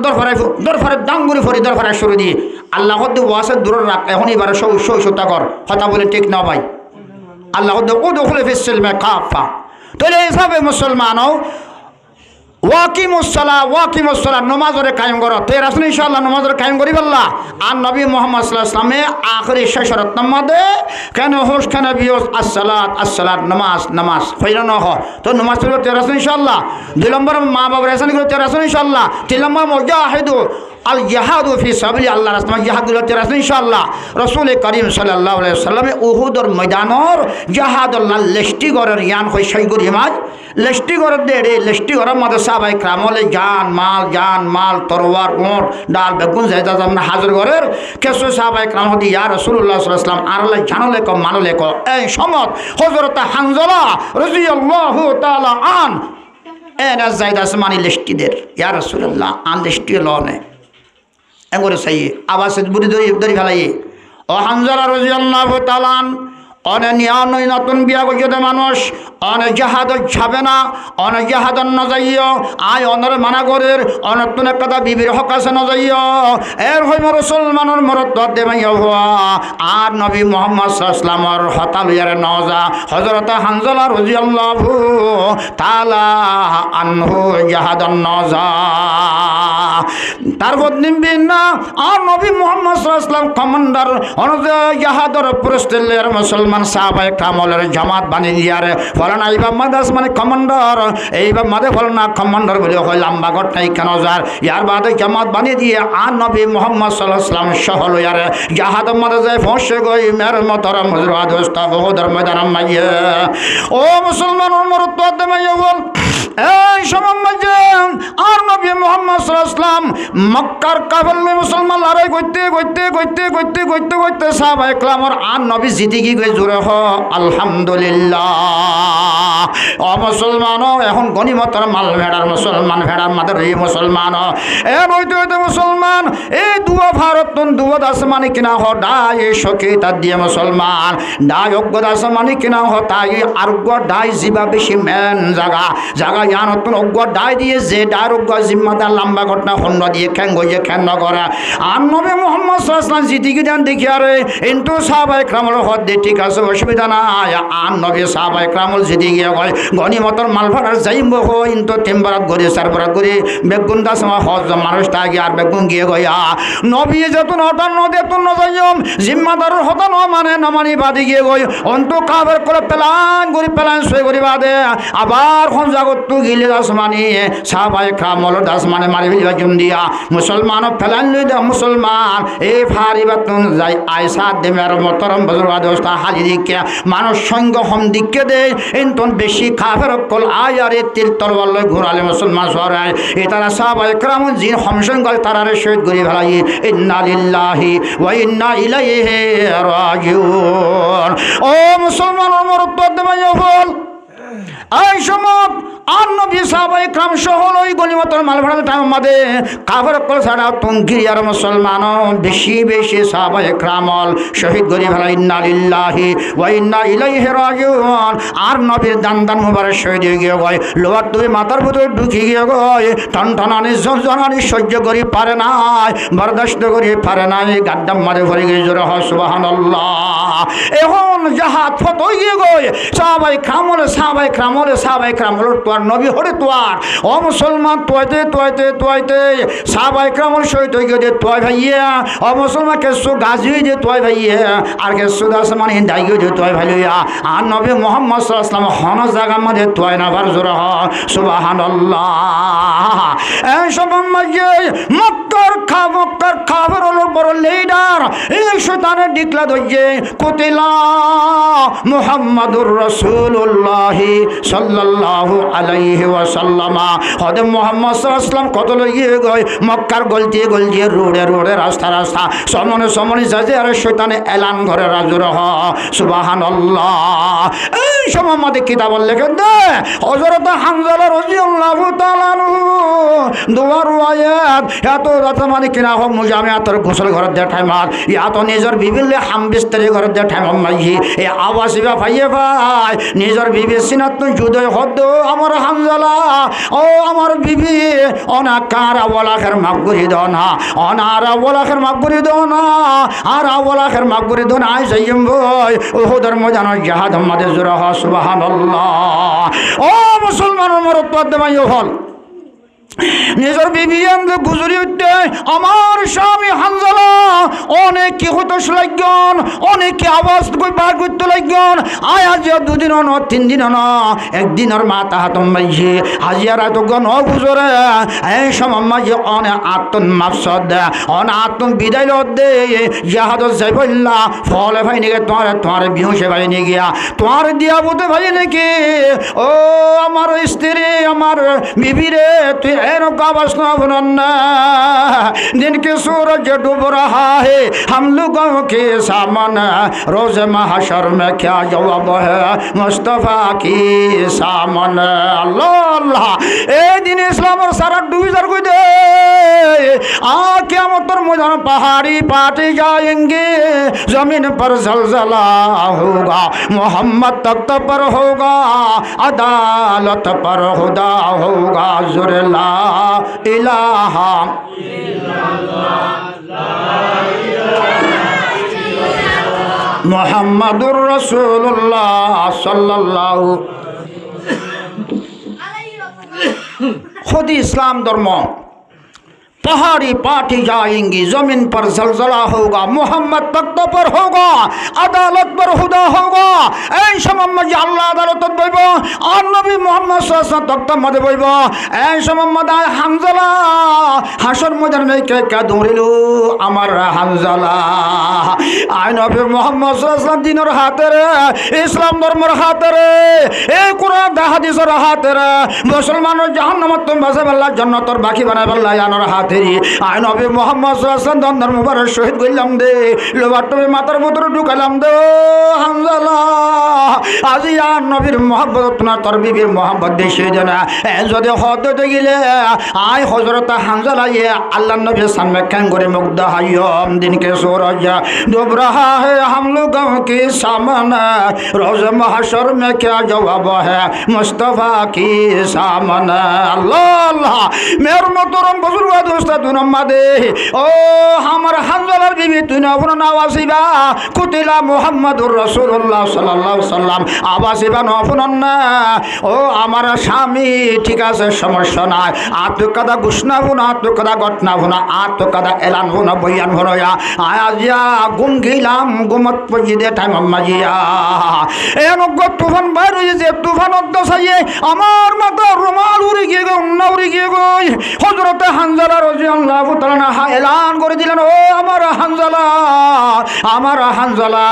দরফারের ডাঙ্গুরি ফরি দরফারের শুরু দিয়ে আল্লাহ হদ্দে ওয়াসের দূর রাখ এখন এবারে সৌতা কর কথা বলে ঠিক না ভাই আল্লাহ উদখুলু ফিসসিলমি কাফা তাহলে হিসাবে মুসলমানও ওয়াকিমুস সালাহ নামাজরে কায়েম করো তো রাসূল ইনশাআল্লাহ নামাজরে কায়েম করি আল্লাহ আর নবী মুহাম্মদ সাল্লাল্লাহু আলাইহি ওয়াসাল্লামে আখরি শেষরত নামাজে কেন হোস কেন বিয়স আসসালাত নামাজ কইরা না হ তো নামাজ পড়ো তো রাসূল ইনশাআল্লাহ 2 নম্বর মা বাবার ihsan করো তো রাসূল ইনশাআল্লাহ 3 নম্বর মুজাহিদু আল জিহাদু ফি সাবিলি আল্লাহ রাস্তায় জিহাদ করতে রাসূল ইনশাআল্লাহ রাসূল করিম সাল্লাল্লাহু আলাইহি ওয়াসাল্লাম উহুদের ময়দানর জিহাদুল্লাহ লেষ্টি গরের ইয়ান কই সেই গরি মাজ লেষ্টি গরের দেড়ে লেষ্টি গরের মধ্যে সাহাবায়ে کرامলে জান মাল তরওয়ার উট ডাল বেগুন জায়দা জামনা হাজির গরের কিছু সাহাবায়ে کرام হদি ইয়া রাসূলুল্লাহ সাল্লাল্লাহু আলাইহি ওয়াসাল্লাম আরলে জানলে কম মানলে কম এই সমত হযরত হানজালা রাদিয়াল্লাহু তাআলা আন এনা জায়দা আসমানি লেষ্টিদের ইয়া রাসূলুল্লাহ আন লেষ্টি লনে এমরে সাই আওয়াজ বুড়ি ধরি ফেলাই ও হানজালা রাদিয়াল্লাহু তাআলা অনে নিয়ানই নতুন বিয়া গজতে মানুষ অনে জাহাদ যাবে না অনে জাহাদ ন যাইও আয় অনরে মানা করের অনতুন কথা বিবির হক আছে ন যাইও এর হই মুসলমানের মরত দেবাইয়া হওয়া আর নবী মুহাম্মদ সাল্লাল্লাহু আলাইহি ওয়াসাল্লামের হতা লইয়ারে ন যা হযরত হানজালা রাদিয়াল্লাহু তাআলা আনহু জাহাদ ন যা তারপর নিমবিন না আর নবী মুহাম্মদ সাল্লাল্লাহু আলাইহি ওয়াসাল্লাম কমান্ডার অনুযায়ী ইহাদর প্রস্তুলের মুসলমান সাহাবায়ে কামলের জামাত বানিয়ে দিয়ারে ফলে না এইবার মাদাস মানে কমান্ডার এইবার মাদে ফলে না কমান্ডার বলে হয় লম্বা ঘটনাই কেন যার ইয়ার বাদে জামাত বানিয়ে দিয়ে আর নবী মুহাম্মদ সাল্লাল্লাহু আলাইহি ওয়াসাল্লাম সহল ইয়ারে জাহাদ মাদে যায় ফসে গই মের মতরম হুজুরাত দোস্ত বহুদর ময়দান মাইয়ে ও মুসলমান উম্মত তো মাইয়ে বল এই সময় মাঝে আর নবী মুহাম্মদ সাল্লাল্লাহু আলাইহি ওয়াসাল্লাম মক্কার কাফের মুসলমান লড়াই করতে সাহাবায়ে কেরামের আর নবী জিতে কি কই জোরে হ আলহামদুলিল্লাহ ও মুসলমান এখন গনিমতের মাল ভেড়ার মুসলমান ভেড়ার মাদের এই মুসলমান এ হইতে মুসলমান এই দুয়া ভারত দুয়া দাস মানে কিনা হ ডাই সখী তার দিয়ে মুসলমান ডাই অজ্ঞ দাস মানে কিনা হ তাই আরোগ্য ডাই জিবা বেশি মেন জাগা ইয়ান নতুন অজ্ঞ ডাই দিয়ে যে ডার অজ্ঞ জিম্মাদার লম্বা ঘটনা খন্ড দিয়ে খ্যাং করে আর নবী মুহাম্মদ সাল্লাল্লাহু আলাইহি ওয়াসাল্লাম জিতে গিয়ে দেখি আরে কিন্তু সাহাবায়ে কেরামের হদ দিয়ে ঠিক আছে অসুবিধা নাই আর নবী সাহাবায়ে কেরাম জিতে গিয়ে কয় গনিমতের মাল ভাড়ার যাইব হয় কিন্তু তিনবারাত করে চারবারাত করে বেগুন দাস হজ মানুষ তাকে আর বেগুন গিয়ে গয়া নবী যেতুন হঠাৎ নদেতুন নজাইম জিম্মাদারের হতা ন মানে নমানি বাদি গিয়ে গই অন্ত কাবের করে পেলান সই করি বাদে আবার খন জাগত তু গিলে দাস মানে সাহাবায়ে কেরামল দাস মানে মারি ফেলিবা জুম দিয়া মুসলমান ফেলান লই দা মুসলমান এই ফারিবাতুন যাই আয়সা দেমের মতরম বজরবাদ অবস্থা হাজিরিকে মানুষ সঙ্গ হম দিকে দে ইন্তন বেশি কাফের কল আয়ারে তীর তরবাল লই ঘোরালে মুসলমান সরাই এ তারা সাহাবায়ে কেরাম জিন হমসঙ্গল তারারে শহীদ করি ফেলাই ইন্না লিল্লাহি ওয়া ইন্না ইলাইহি রাজিউন ও মুসলমান মরতদ মাইয়ফল এই সময় আর নবী সাহাবায়ে কেরাম সহ ওই গনিমতের মাল ভাড়ার টাইম মাদে কাফের কল ছাড়া তুঙ্গিরি আর মুসলমান বেশি সাহাবায়ে কেরাম শহীদ করি ফেলাই ইন্না লিল্লাহি ওয়া ইন্না ইলাইহি রাজিউন আর নবীর দান মুবারক শহীদ হয়ে গিয়ে গয় লোহার তুমি মাথার ভিতরে ঢুকি গিয়ে গয় টনটনানি জনজনানি সহ্য করি পারে নাই বরদাস্ত করি পারে নাই গাড্ডাম মারে ভরে গিয়ে জোরে হয় সুবহানাল্লাহ এখন জাহাজ ফত হয়ে গিয়ে গয় সাহাবায়ে কেরাম তোয়ার নবী হরে তোয়ার ও মুসলমান তোয়াইতে সাহাবায়ে কেরাম শহীদ হয়ে গিয়ে তোয়াই ভাইয়া ও মুসলমান কেসু গাজি হয়ে যে তোয়াই ভাইয়া আর কেসু দাস মানে হিন্দাই গিয়ে যে তোয়াই ভাইয়া আর নবী মুহাম্মদ সাল্লাল্লাহু আলাইহি ওয়াসাল্লাম হন জায়গার মধ্যে তোয়াই না বার জোরে হয় সুবহানাল্লাহ এই সময় মাঝে মক্কার খাবার হলো বড় লিডার এই শয়তানের ডিকলা দইয়ে কুতিলা মুহাম্মাদুর রাসূলুল্লাহ সাল্লাল্লাহু আলাইহি ওয়াসাল্লাম হদে মুহাম্মদ সাল্লাল্লাহু আলাইহি ওয়াসাল্লাম কত লইয়ে গয় মক্কার গলতি রোডে রাস্তা সমনে যাজে আর শয়তানে এলান ঘরে রাজুর হ সুবহানাল্লাহ এই সময় আমাদের কিতাব লেখেন দে হযরত হামজা রাদিয়াল্লাহু তাআলা দুয়ার আয়াত এত রাতে মানে কিনা হোক মুজামিয়াতর গোসল ঘর দেখাই মার এত নিজের বিবিলে হাম বিস্তারি ঘর দেখাই মাইহি এই আওয়াজিবা ভাইয়ে ভাই নিজের বিবি সিনাত জুদয় হদ আমার হামজালা ও আমার বিবি অনাকার আওয়ালাখের মাগবুরি দনা অনার আওয়ালাখের মাগবুরি দনা আর আওয়ালাখের মাগবুরি দনা আই যাইম ভাই ওহদের ময়দান জিহাদ আমাদের জোরা হ সুবহানাল্লাহ ও মুসলমানের মরদ মাই হল নিজের বিবি আমাকে গুজরি উঠতে আমার স্বামী হামজালা অনেকে হতো লাগন অনেকে আওয়াজ বার করতে লাগন আয় আজ দুদিন ন 3 দিন ন একদিনের মাথা হাতম মাইছে হাজিয়ারা তো গণ গুজরে এই সময় মাঝে অনেক আত্ম মাফসদ অনেক আত্ম বিদায় দে জাহাদ যাইবল্লা ফলে ভাই নাকি তোমার বিহুসে ভাই নে গিয়া তোমার দিয়া বলতে ভাই নাকি ও আমার স্ত্রী আমার বিবি রে তুই एनका बसना बनना दिन के सूरज डूब रहा है हम लोगों के सामने रोज महशर में क्या जवाब है मुस्तफ़ा की सामने अल्लाह अल्लाह ए दिन इस्लाम और सारा डूब जर को दे आ क़यामत पर मैदान पहाड़ी पाटे जाएंगे जमीन पर जलजला होगा मोहम्मद तख्त पर होगा अदालत पर खुदा होगा जुरला इलाहा मुहम्मदुर रसूलुल्लाह सल्लल्लाहु खुद इस्लाम धर्म पहाड़ी पाठी जाएंगी, जमीन पर जलजला होगा, मोहम्मद तख्त पर होगा, अदालत पर हुदा होगा। এই সময় মধ্যে আল্লাহ আদালত বইব আর নবী মুহাম্মদ সাল্লাল্লাহু আলাইহি ওয়াসাল্লাম তখ্ত মধ্যে বইব। এই সময় মধ্যে হামজালা হাসর ময়দানে কে দৌড়িল আমার হামজালা। আই নবী মুহাম্মদ সাল্লাল্লাহু আলাইহি ওয়াসাল্লাম দিনের হাতেরে, ইসলাম ধর্মের হাতেরে, এই কোরআন হাদিসের হাতেরে মুসলমানের জাহান্নামত তুমি বাঁচাবে আল্লাহ, জান্নাতের বাকি বানাবে আল্লাহ আনার হাতে। আই নবী মুহাম্মদ সাল্লাল্লাহু আলাইহি ওয়াসাল্লাম দন্দর মুবারক শহীদ করলাম দে, লোবার তুমি মাথার ভিতরে ঢুকালাম দে হামজালা। আজি আর নবীর মোহাম্মত তোমার তোর বিবির মোহাম্মত দেশে জানা যদি হতে গেলে আই হযরত হামজালা ইয়ে আল্লাহ নবীর সামনে ক্যাং করে মুগ্ধ হাইয়ম দিন কে सूरज डूब रहा है हम लोगों के सामने, रोज महशर में क्या जवाब है मुस्तफा की सामने। अल्लाह अल्लाह मेरे मोहतरम बुजुर्ग दोस्त दुनम्मादे ओ हमार हामजालार बीबी तुई नफुना नावासिबा कुतिला मुहम्मदुर रसूलुल्लाह साल्लाल्लाहु अलैहि वसल्लम आवासिबा नफुना ना। ও আমার স্বামী ঠিক আছে সমস্যা নাই, আত্মকথা ঘোষণা ভুনা, আত্মকথা ঘটনা ভুনা, আত্মকথা এলান ভুনা বইয়ান ভুনয়া আজিয়া গুম গেলাম গুমত পজিদে টাইম মাজিয়া এনক তুফান বাইর হয়েছে, তুফান অদ্দসাইয়ে আমার মাথা রুমাল উড়ে গিয়ে গো, উন্না উড়ে গিয়ে গই হযরতে হামজালা রাদিয়াল্লাহু তাআলা এলান করে দিলেন ও আমার হামজালা, আমার হামজালা,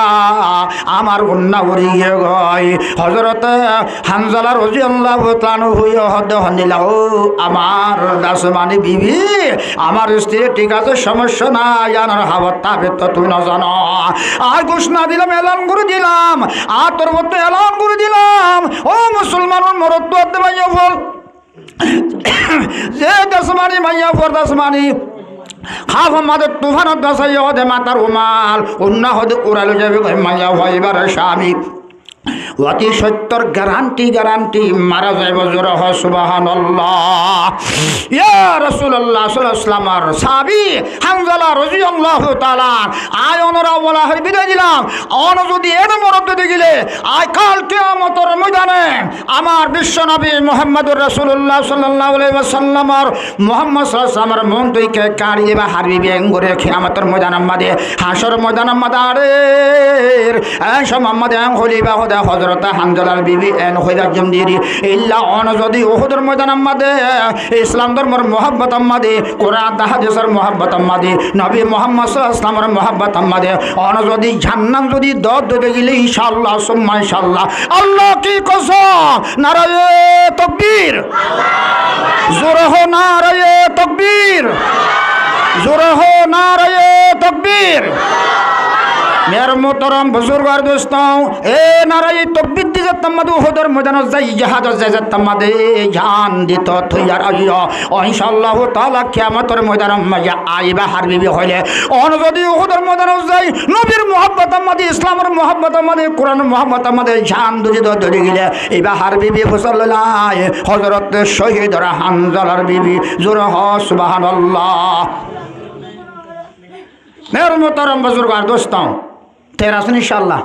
আমার উন্না উড়ে গিয়ে গই হযরতে হামজালা রাদিয়াল্লাহু তাআলা হইয়া হদ হনিলা ও আমার দাসমানি বিবি, আমার স্ত্রী ঠিক আছে সমস্যা নাই, জানার হাওয়া তাবে তো তুই না জানো। আর ঘোষণা দিলাম, এলান করে দিলাম, আর তোর মতো এলান করে দিলাম ও মুসলমানের মরদ তো ভাইয়া ফল যে দাসমানি ভাইয়া ফর দাসমানি খাফ আমাদের তুফান দাসাই হদে মাতার উমাল অন্য হদে উড়ালো যাবে মাইয়া ভাইবার স্বামী অতি সত্যর গ্যারান্টি গ্যারান্টি মারা যাইব জোর হ সুবহানাল্লাহ। ইয়া রাসূলুল্লাহ সাল্লাল্লাহু আলাইহি ওয়াসাল্লামের সাহাবী হামজালা রাদিয়াল্লাহু তাআলা আয় ওনরা বলা হরি বিদায় দিলাম, অন যদি এর মরদ দিতে গেলে আয় কাল কিয়ামতের ময়দানে আমার বিশ্বনবী মুহাম্মদুর রাসূলুল্লাহ সাল্লাল্লাহু আলাইহি ওয়াসাল্লামের মুহাম্মদ সাল্লাল্লাহু আলাইহি ওয়াসাল্লামের মন তুইকে কাড়িয়ে বা হারবি বেং করে কিয়ামতের ময়দানের মাঝে হাসর ময়দানের মাঝে এই সব মোহাম্মদ এম খলিফা হযরত হামজালার বিবি এন হইরা জমদিরি ইল্লা অন যদি উহুদের ময়দানের মাঝে ইসলাম ধর্মের মোহাব্বত আমাদে, কোরআন হাদিসের মোহাব্বত আমাদে, নবী মুহাম্মদ সাল্লাল্লাহু আলাইহি ওয়াসাল্লামের মোহাব্বত আমাদে, অন যদি জান্নাত যদি দর দিতে গেলে ইনশাআল্লাহ সুম্মা ইনশাআল্লাহ। আল্লাহ কি কসম, নারায়ে তাকবীর, জোরে হো নারায়ে তাকবীর, জোরে হো নারায়ে তাকবীর। मेरे मोहतरम बुजुर्ग और दोस्तों ए नाराये तकबीर दिजे तम्मादु होदर मैदान जाई जहाज जाय तम्मादे जान दित थैयार आइयो ও ইনশাআল্লাহ তাআলা কিয়ামতের ময়দানে মাঝে আইবা হারবি হইলে অন যদি ওহদের ময়দানে যাই নবীর মুহাব্বত আমাদের, ইসলামের মুহাব্বত আমাদের, কোরআনের মুহাব্বত আমাদের জান দুজি ধরে গেলে এবা হারবি ফসল্লাহ হযরত শহীদ হামজালার বিবি জোরে হ সুবহানাল্লাহ। मेरे मोहतरम बुजुर्ग और दोस्तों तेरा सुन इंशाअल्लाह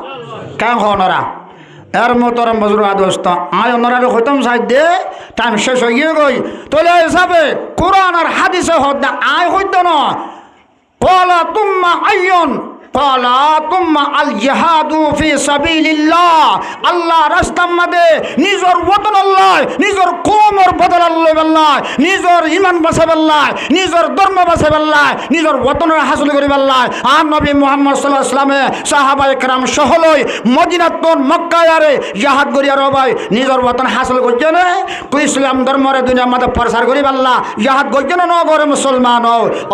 क्या हो नरा यार मोहतरम बुजुर्ग दोस्तों आय नरा खत्म साइड दे टाइम शेष हो गई तो ले हिसाबे कुरान और हादिस होदा आय होदा ना قال ثم أيون قال ثم الجهاد في سبيل الله আল্লাহ রাস্তার মধ্যে নিজের ওতন আল্লাহ, নিজের কওমের বদল আল্লাহ, নিজের ঈমান বাঁচাবে আল্লাহ, নিজের ধর্ম বাঁচাবে আল্লাহ, নিজের ওতনের হাসিল করিবে আল্লাহ। আর নবী মুহাম্মদ সাল্লাল্লাহু আলাইহি ওয়াসাল্লামে সাহাবায়ে কেরাম সহ লই মদিনাতুন মক্কায় আরে জিহাদ করিয়া রবাই নিজের ওতন হাসিল করছে না কই ইসলাম ধর্মের দুনিয়ার মধ্যে প্রচার করিবে আল্লাহ, জিহাদ করছে না নগরে মুসলমান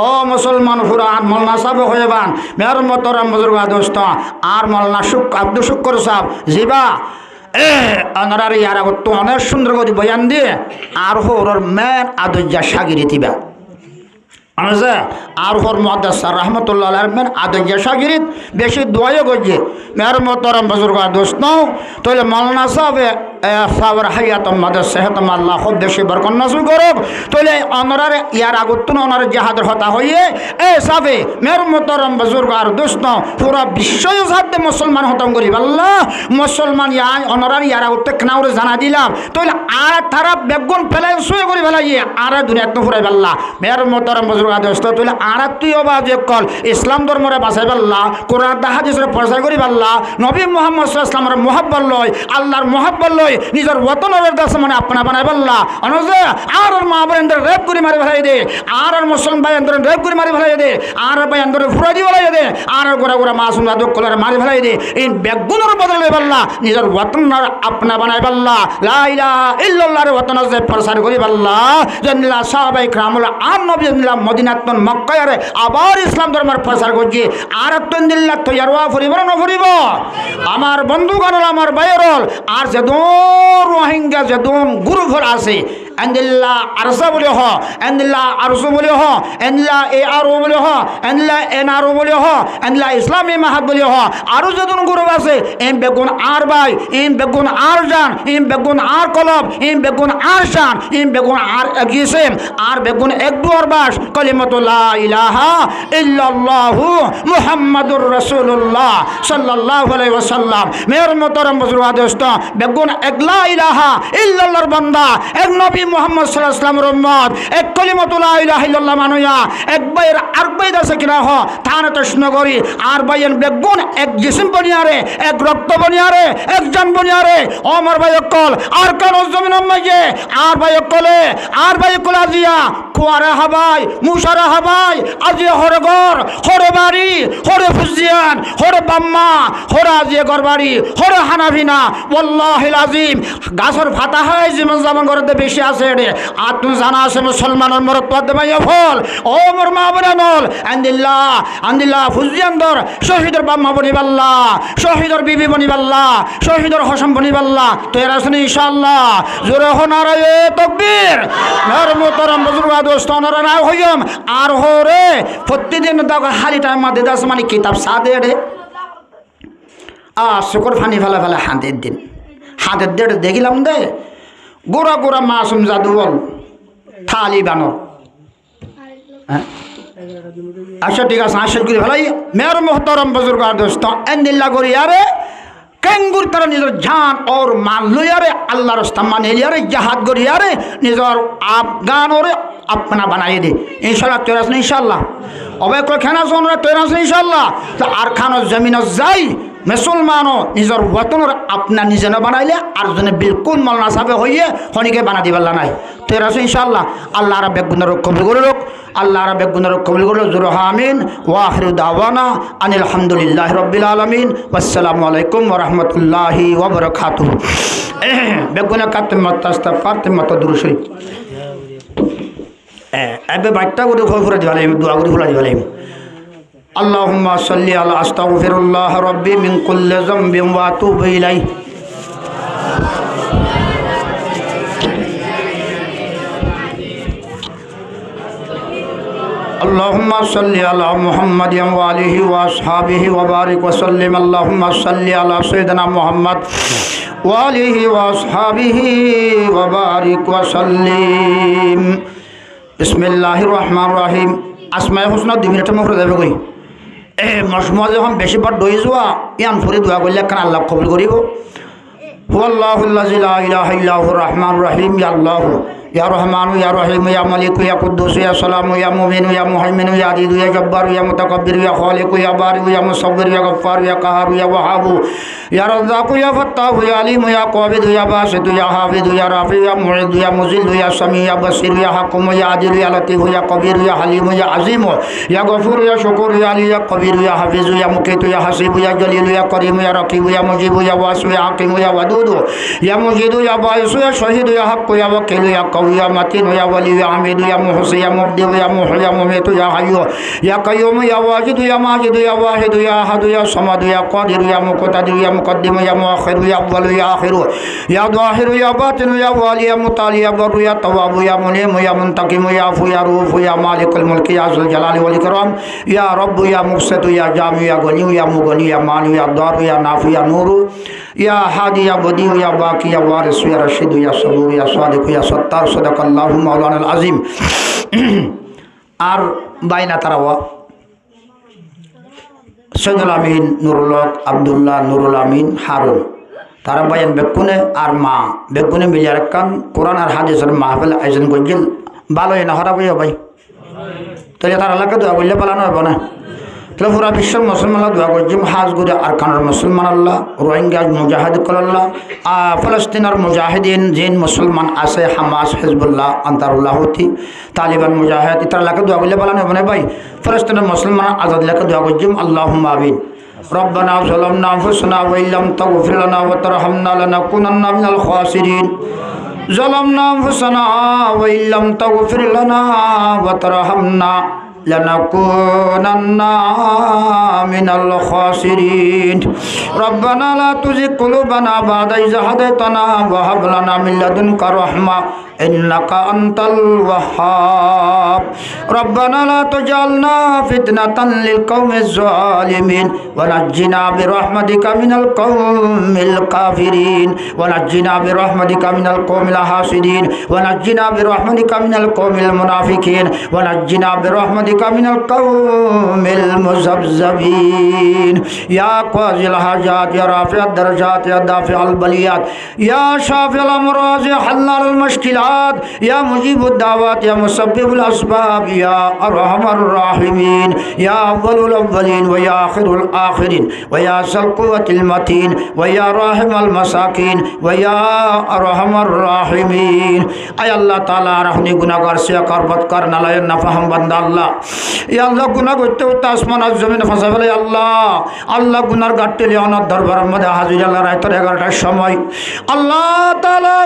ও মুসলমান ফুরান মোল্লা সাহেব হইবান। মের মোহতরম বুজুর্গ দোস্ত আর মোল্লা আব্দুল শুকর সাহেব জিবা অনারার ইয়ার তো অনেক সুন্দর করে বয়ান দিয়ে আর হোর মেন আদুজ্জা সাগিরি দিবা আছে আর হোর মুহাদ্দিস রহমাতুল্লাহ আলাইহি মেন আদুজ্জা সাগিরি বেশি দোয়া গজে। মের মোহতরম বুজুর্গ দোস্ত তাহলে মোল্লা সাহেব সাবর হায়াত মাদের সেহত আল্লাহ খুব বেশি বরকত নসিব করুক। তাহলে অনরার ইয়ার আগতুন অনর জাহাদের হতা হইয়ে সাবে মের মোহতরম বুজুর্গ আর দোস্ত পুরা বিশ্বই সাথে মুসলমান হতম করিব আল্লাহ মুসলমান ইয়াই অনরার ইয়ার আগতে নাউরে জানা দিলাম। তাহলে আর তারা বেগুন ফেলাই শুয়ে করি ফেলাইয়ে আর দুনিয়া তো ফুরাই আল্লাহ মের মোহতরম বুজুর্গ আর দোস্ত। তাহলে আর তুই অবাজে কল ইসলাম ধর্মরে বাঁচাই আল্লাহ কোরআন হাদিসের প্রচার করি আল্লাহ নবী মুহাম্মদ সাল্লাল্লাহু আলাইহি ওয়াসাল্লামের মহব্বত লয় আল্লাহর মহব্বত লয় নিজের ওয়াতনের দাস মানে আপনা বানাই আল্লাহ অনজে আর মা বোনদের রেপ করে মারি ফেলাই দে আর মুসলমান ভাইদের রেপ করে মারি ফেলাই দে আর ভাইদের ফুরা দি ফেলাই দে আর গোরা গোরা মাসুম দাদক কলার মারি ফেলাই দে এই বেগুনের বদলে আল্লাহ নিজের ওয়াতনের আপনা বানাই আল্লাহ লা ইলাহা ইল্লাল্লাহর ওয়াতনের যে প্রচার করি আল্লাহ জান্নাল্লাহ সাহাবায়ে کرامুল আর নবী জান্নাল্লাহ মদিনাতুন মক্কায় আবার ইসলাম ধর্মের প্রচার করছি আর আত্মদিল্লাহ তৈয়ারওয়া ফুরিব না ফুরিব আমার বন্ধুগণ আমার ভাইয়েরল আর যেদন রোহিঙ্গা যেদন গুরুঘর আছে এন্দিল্লা আরসা বলে হ এন্দিল্লা আরসু বলে হ এন্দিল্লা এ আরো বলে হ এন্দিল্লা এন আরো বলে হ এন্দিল্লা ইসলামী মাহাত বলে হ আরো যেদন গুরু আছে এম বেগুন আর ভাই এম বেগুন আর জান এম বেগুন আর কলব এম বেগুন আর শান এম বেগুন আর গিসেম আর বেগুন এক দুয়ার বাস কলিমাতু লা ইলাহা ইল্লাল্লাহু মুহাম্মাদুর রাসূলুল্লাহ সাল্লাল্লাহু আলাইহি ওয়াসাল্লাম মের মোহতরম বুজুর্গ দোস্ত বেগুন এক লা ইলাহা ইল্লাল্লাহর বান্দা এক নবী মুহাম্মদ সাল্লাল্লাহু আলাইহি ওয়াসাল্লামের উম্মত এক কলিমাতু লা ইলাহা ইল্লাল্লাহ মানুয়া এক বাইর আর বাইর আছে কিনা হ থানা তৃষ্ণ করি আর বাইন বেগুন এক জিসম বনিয়ারে এক রক্ত বনিয়ারে এক জান বনিয়ারে ওমর ভাই কল আর কান জমিন মাঝে আর ভাই কলে আর ভাই কল আজিয়া কুয়ারে হাবাই মুশারা হাবাই আজিয়া হরগর হরে বাড়ি হরে ফুজিয়ান হরে বাম্মা হরে আজিয়া গরবাড়ি হরে হানাফিনা ওয়াল্লাহিল আজিম গাছর ফাতা হয় জীবন জামান করতে বেশি আছে রে আর তুমি জানা আছে মুসলমানের মরত পদ্মে ভাই ফল ও মোর মা বনানল আন্দিল্লাহ ফুজিয়ানদর শহীদের বাম্মা বনিবাল্লাহ শহীদের বিবি বনিবাল্লাহ শহীদের হসম বনিবাল্লাহ তো এর আসেন ইনশাআল্লাহ জোরে হনারায়ে তাকবীর মের মোহতরম বুজুর্গ দোস্ত ওনারা না হইম আর হরে প্রতিদিন দেখো হালি টাইম মাঝে দাস মানে কিতাব সাদে রে শুকর ফানি ফেলা ফেলা হাতের দিন হাতের দেড় দেখিলাম দে গোড়া গোড়া মাসুম জাদু বল থালি বানর আচ্ছা ঠিক আছে আশা করি ভালাই মের মোহতরম বুজুর্গ দোস্ত এন্দিল্লা করি আরে কেঙ্গুর তারা নিজের জান ওর মাল লইয়ারে আল্লাহ রাস্তা মানে লিয়ারে জাহাদ করিয়ারে নিজের আফগান ওরে আপনা বানাই দে ইনশাল্লাহ তৈরি আসেন ইনশাল্লাহ অবাক করে খানা শোনা তৈরি আসেন ইনশাল্লাহ আর খানো জমিন যাই মুসলমানও নিজের ওয়াতনের আপনা নিজে না বানাইলে আর জনে বিলকুল মলনা সাবে হইয়ে হনিকে বানা দিবাল্লা নাই তৈরি আসেন ইনশাল্লাহ আল্লাহ আর বেগুনের কবুল করে লোক আল্লাহ আর বেগুনের কবুল করে জোর আমিন ওয়া আখিরু দাওয়ানা আনিল হামদুলিল্লাহি রাব্বিল আলামিন আসসালামু আলাইকুম ওয়া রাহমাতুল্লাহি ওয়া বারাকাতুহু বেগুনা কাতে মতাস্তা পারতে মত দুরুশরী এবে বাইটা করে ফুরা দিবালাই দোয়া করে ফুরা দিবালাই আল্লাহুম্মা সাল্লি আলা আস্তাগফিরুল্লাহ রাব্বি মিন কুল্লি যামবিন ওয়া আতুবু ইলাইহি اللهم صل على محمد وآله وأصحابه وبارك وسلم اللهم صل على سيدنا محمد وآله وأصحابه وبارك وسلم بسم الله الرحمن الرحيم আসমায়ে হুসনা 2 মিনিটের মুখে যাবে কই মশমুয়া যখন বেশি বার দই যাওয়া ইয়ান ফুরি দোয়া করলে কান আল্লাহ কবুল করিব হুয়াল্লাহুল্লাযী লা ইলাহা ইল্লা হুর রহমানুর রহিম ইয়া আল্লাহু या रहमान या रहीम या मलिक या कुद्दूस या सलाम या मुमिन या मुहैमिन या अजीज या जब्बार या मुतकब्बिर या खालिक या बारी या मुसव्विर या गफ्फार या कहहार या वहाब या रज़्ज़ाक या फत्ताह या अलीम या क़ाबिद या बासित या हाफिज या राफ़ि या मुईद या मुज़िल या समी या बसीर या हकीम या आदिल या लतीफ़ या कबीर या हलीम या अज़ीम या गफूर या शुकुर या अली या कबीर या हफीज़ या मुकीत या हसीब या जलील या करीम या रकीब या मुजीब या वासिउ या हकीम या वदूद या मुजीद या बाइस या शहीद या हक़ या वकील या قوي يا متين يا ولي يا حميد يا محسن يا مبدع يا محيي يا مميت يا حي يا قيوم يا واجد يا ماجد يا واحد يا أحد يا صمد يا قادر يا مقتدر يا مقدم يا مؤخر يا أول يا آخر يا ظاهر يا باطن يا والي يا مطالي يا بر يا تواب يا منيم يا منتقم يا عفو يا رؤوف يا مالك الملك يا ذو الجلال والإكرام يا رب يا مقسط يا جامع يا غني يا مغني يا مانع يا ضار يا نافع يا نور يا هادي يا بديع يا باقي يا وارث يا رشيد يا صبور يا صادق يا ستار صدق الله مولانا العظيم আর বাইনা তারাওয়া সৈয়দুল আমিন নুরুল হক আব্দুল্লাহ নুরুল আমিন হারুন তারা বায়ান বেকুনে আর মা বেকুনে মিলিয়ার কান কোরআন আর হাদিসের মাহফিল আয়োজন করছিল ভালোই না খারাপ হইয়া ভাই তাহলে তার এলাকা দোয়া করলে পালানো হবে না তাহলে পুরা বিশ্বের মুসলমানরা দোয়া করছি হাজ গুরে আর কানার মুসলমান আল্লাহ রোহিঙ্গা মুজাহিদ আল্লাহ ফলস্তিনের মুজাহিদিন জিন মুসলমান আছে হামাস হিজবুল্লাহ আনসারুল্লাহ হুতি তালিবান মুজাহিদ ইতার এলাকা দোয়া করলে পালানো হবে না ভাই ফলস্তিনের মুসলমান আজাদ এলাকা দোয়া করছি আল্লাহুম্মা আমিন ربنا ظلمنا أنفسنا وإن لم تغفر لنا وترحمنا لنكونن من الخاسرين ظلمنا أنفسنا وإن لم تغفر لنا وترحمنا لنكونن من الخاسرين ربنا لا تزغ قلوبنا بعد إذ هديتنا وهب لنا من لدنك رحمة إنك أنت الوهاب ربنا لا تجعلنا فتنة للقوم الظالمين ونجنا برحمتك من القوم الكافرين ونجنا برحمتك من القوم الحاسدين ونجنا برحمتك من القوم المنافقين ونجنا برحمتك من القوم المذبذبين يا قاضي الحاجات يا رافع الدرجات يا دافع البليات يا شافي الأمراض يا حلال المشكلات يا مجيب الدعوات يا مسبب الأسباب يا أرحم الراحمين يا أول الأولين ويا آخر الآخرين ويا ذا القوة المتين ويا راحم المساكين ويا أرحم الراحمين أي الله تعالى رحمني গুনাহগার সে করবত কর নালায় না ফাহম বান্দা আল্লাহ ইয়া আল্লাহ গুনাহ করতে করতে আসমান আর জমিন ফাঁসা ফেলে আল্লাহ আল্লাহ গুনার গাট্টি লিয়ে অনার দরবারের মধ্যে হাজির আল্লাহ রাতের 11টার সময় আল্লাহ তাআলা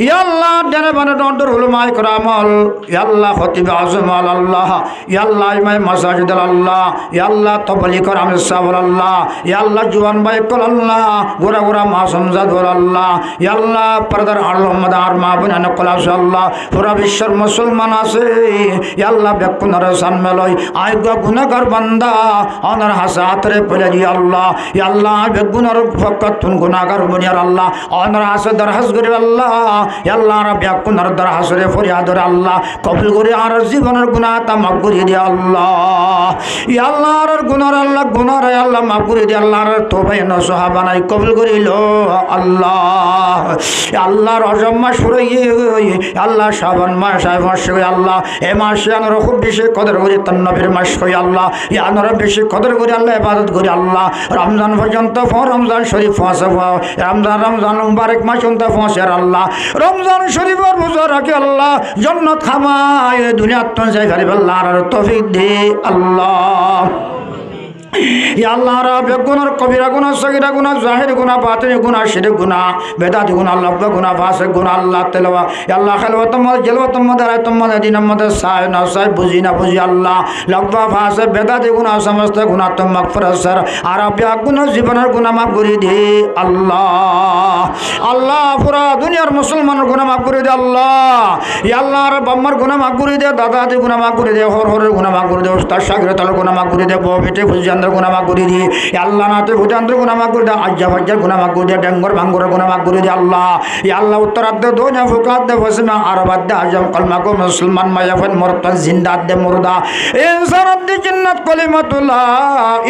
ইয়া আল্লাহ জানে বানে দর উলামায়ে কেরামল ইয়া আল্লাহ খতিব আজম আল্লাহ ইয়া আল্লাহ ইমাম মাসাজিদ আল্লাহ ইয়া আল্লাহ তবলিগ করাম সাহেব আল্লাহ ইয়া আল্লাহ জওয়ান ভাই কল আল্লাহ গোরা গোরা মাসুম জাদ আল্লাহ ইয়া আল্লাহ পর্দার আলমদ আর মা বোন কলাস আল্লাহ পুরা বিশ্বের মুসলমান আছে ইয়া আল্লাহ বেকুনার সানমেলই আইগা গুনাহগার বান্দা অনার হাসাতরে পড়ে দি আল্লাহ ইয়া আল্লাহ বেগুনার ফকত তুন গুনাহগার বনিয়ার আল্লাহ অনার হাসে দরহাস করি আল্লাহ ইয়া আল্লাহ রাব্বি আকুনার দরহাসরে ফরিয়াদর আল্লাহ কবুল করে আর জীবনের গুনাহ তা মাফ করে দি আল্লাহ ইয়া আল্লাহর গুনার আল্লাহ গুনার আল্লাহ মাফ করে দি আল্লাহর তওবা নসহা বানাই কবুল করিলো আল্লাহ ইয়া আল্লাহ রজব মাস ফুরাইয়ে আল্লাহ শাবান মাস আই মাস আল্লাহ এ মাসে আমরা খুব বেশি কদর করি তার নবীর মাস কই আল্লাহ ইয়া আমরা বেশি কদর করি আল্লাহ ইবাদত করি আল্লাহ রমজান পর্যন্ত রমজান শরীফ পৌঁছে রমজান মুবারক মাস পর্যন্ত পৌঁছে আল্লাহ রমজান শরীফের রোজা রাখে আল্লাহ জান্নাত খামায় দুনিয়াত তো যাই পারিব আল্লাহর তৌফিক দে আল্লাহ ইয়া আল্লাহ রাব্বে গুনার কবিরা গুনাহ সগীরা গুনাহ জাহির গুনাহ বাতিন গুনাহ শিরক গুনাহ বেদাত গুনাহ লব্ব গুনাহ ফাসিক গুনাহ আল্লাহ তেলাওয়া ইয়া আল্লাহ খালওয়াত মদ জলওয়াত মদ রায়ত মদ দিন মদ সায় না সায় বুঝি না বুঝি আল্লাহ লব্ব ফাসিক বেদাত গুনাহ সমস্ত গুনাহ তো মাগফিরাত সর আর আপিয়া গুনাহ জীবনের গুনাহ মাফ করে দে আল্লাহ আল্লাহ পুরা দুনিয়ার মুসলমানের গুনাহ মাফ করে দে আল্লাহ ইয়া আল্লাহ আর বাম্মার গুনাহ মাফ করে দে দাদাদের গুনাহ মাফ করে দে হরের গুনাহ মাফ করে দে উস্তাদ শাগিরতার গুনাহ মাফ করে দে বউ বেটে বুঝি গুনাহ মাফ করে দিয়ে আল্লাহ নাতে ভুজান্দ্র গুনাহ মাফ করে দে আজ্জা ফাজ্জার গুনাহ মাফ করে দে ডেঙ্গর ভাঙ্গরের গুনাহ মাফ করে দে আল্লাহ ইয়া আল্লাহ উত্তরার্ধ দুনিয়া ফুকাত দে ফসমা আরবাদ দে আজম কলমা কো মুসলমান মায়াফন মুরতাদ জিন্দাত দে মুরদা ইনসারাত দে জান্নাত কলিমাতুল্লাহ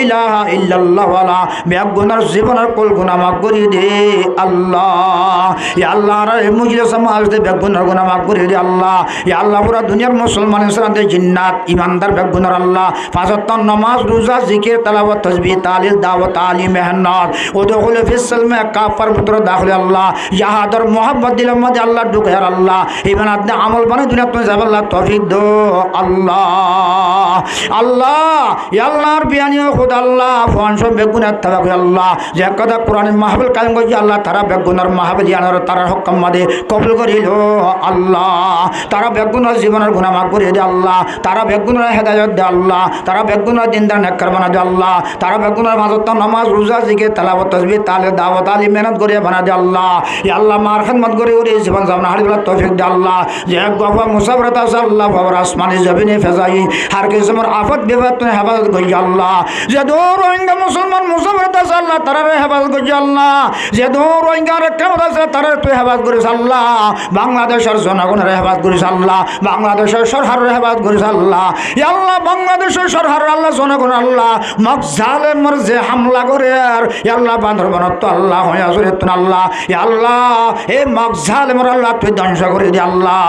ইলাহা ইল্লাল্লাহ ওয়ালা বেয়াক গুনার জীবনের কুল গুনাহ মাফ করে দে আল্লাহ ইয়া আল্লাহ রে মুজলিস সমাজ দে বেয়াক গুনার গুনাহ মাফ করে দে আল্লাহ ইয়া আল্লাহ পুরা দুনিয়ার মুসলমান ইনসারাত দে জিন্নাত ইমানদার বেয়াক গুনার আল্লাহ পাঁচ ওয়াক্ত নামাজ রোজা জিকির তেলাওয়াত তাসবিহ তাহলিল দাওয়াত তালিম মেহনত উদখুল ফিস সালমে কাফার ভিতর দাখিল আল্লাহ ইয়াহাদর মোহাব্বত দিল মধ্যে আল্লাহ ঢুকে আর আল্লাহ ইমান আদনা আমল বানাই দুনিয়া তুমি যাব আল্লাহ তৌফিক দো আল্লাহ আল্লাহ ইয়া আল্লাহর বিয়ানিও খুদ আল্লাহ ফানসো বেগুনাত তাবাক আল্লাহ যে কথা কোরআনের মাহফিল কায়েম করি আল্লাহ তারা বেগুনার মাহফিল ইয়ানোর তারা হুকম মাদে কবুল করিল আল্লাহ তারা বেগুনার জীবনের গুনাহ মাফ করে দে আল্লাহ তারা বেগুনার হেদায়েত দে আল্লাহ তারা বেগুনার দিনদার নেককার বানা দে আল্লাহ তারা বেগুনার মাঝত নামাজ রোজা জিকির তেলাওয়াত তাসবিহ তাহলিল দাওয়াত তালিম মেহনত করে বানা দে আল্লাহ ইয়া আল্লাহ মার খিদমত করে ওরে জীবন জামনা হারিবলা তৌফিক দে আল্লাহ যে এক গফা মুসাফরত আছে আল্লাহ বাবার আসমানি জমিনে ফেজাই হার কিসমর আফত বিপদ তুমি হেফাজত করি আল্লাহ যে দূর রোহিঙ্গা মুসলমান মুসাফরত আছে আল্লাহ তারা হেফাজত করি আল্লাহ যে দূর রোহিঙ্গার কেমন আছে তারা তুই হেফাজত করিস আল্লাহ বাংলাদেশের জনগণের হেফাজত করিস আল্লাহ বাংলাদেশের সরকারের হেফাজত করিস আল্লাহ ইয়া আল্লাহ বাংলাদেশের সরকার আল্লাহ জনগণ আল্লাহ মক জালেমের যে হামলা করে আর ইয়া আল্লাহ বান্দরবানত তো আল্লাহ হয়ে আসরে তুন আল্লাহ ইয়া আল্লাহ এই মক জালেমের আল্লাহ তুই ধ্বংস করে দে আল্লাহ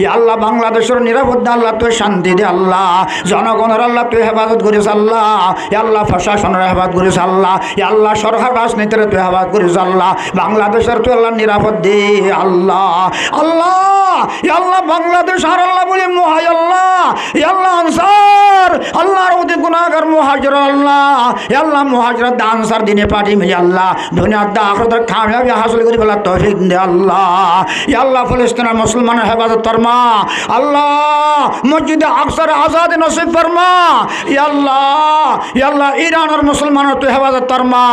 ইয়া আল্লাহ বাংলাদেশের নিরাপত্তা আল্লাহ তুই শান্তি দে আল্লাহ জনগণের আল্লাহ তুই হেফাজত করিস আল্লাহ ইয়া আল্লাহ প্রশাসনের হেফাজত করিস আল্লাহ ইয়া আল্লাহ সরকার রাজনীতির তুই হেফাজত করিস আল্লাহ বাংলাদেশের তুই আল্লাহ নিরাপদ দে আল্লাহ আল্লাহ ইয়া আল্লাহ বাংলাদেশ আর আল্লাহ বলি মহাই আল্লাহ ইয়া আল্লাহ আনসার আল্লাহর অতি গুনাহগার মুহাজির আল্লাহ ইয়া আল্লাহ মুহাজির দা আনসার দিনে পাঠি মিলে আল্লাহ দুনিয়ার দা আখিরাতের কামিয়াবি হাসিল করি বলা তৌফিক দে আল্লাহ ইয়া আল্লাহ ফিলিস্তিনের মুসলমানের হেফাজত ফরমা আল্লাহ মসজিদে আকসার আজাদ নসিব ফরমা ইয়া আল্লাহ ইরানের মুসলমানের তুই হেফাজত ফরমা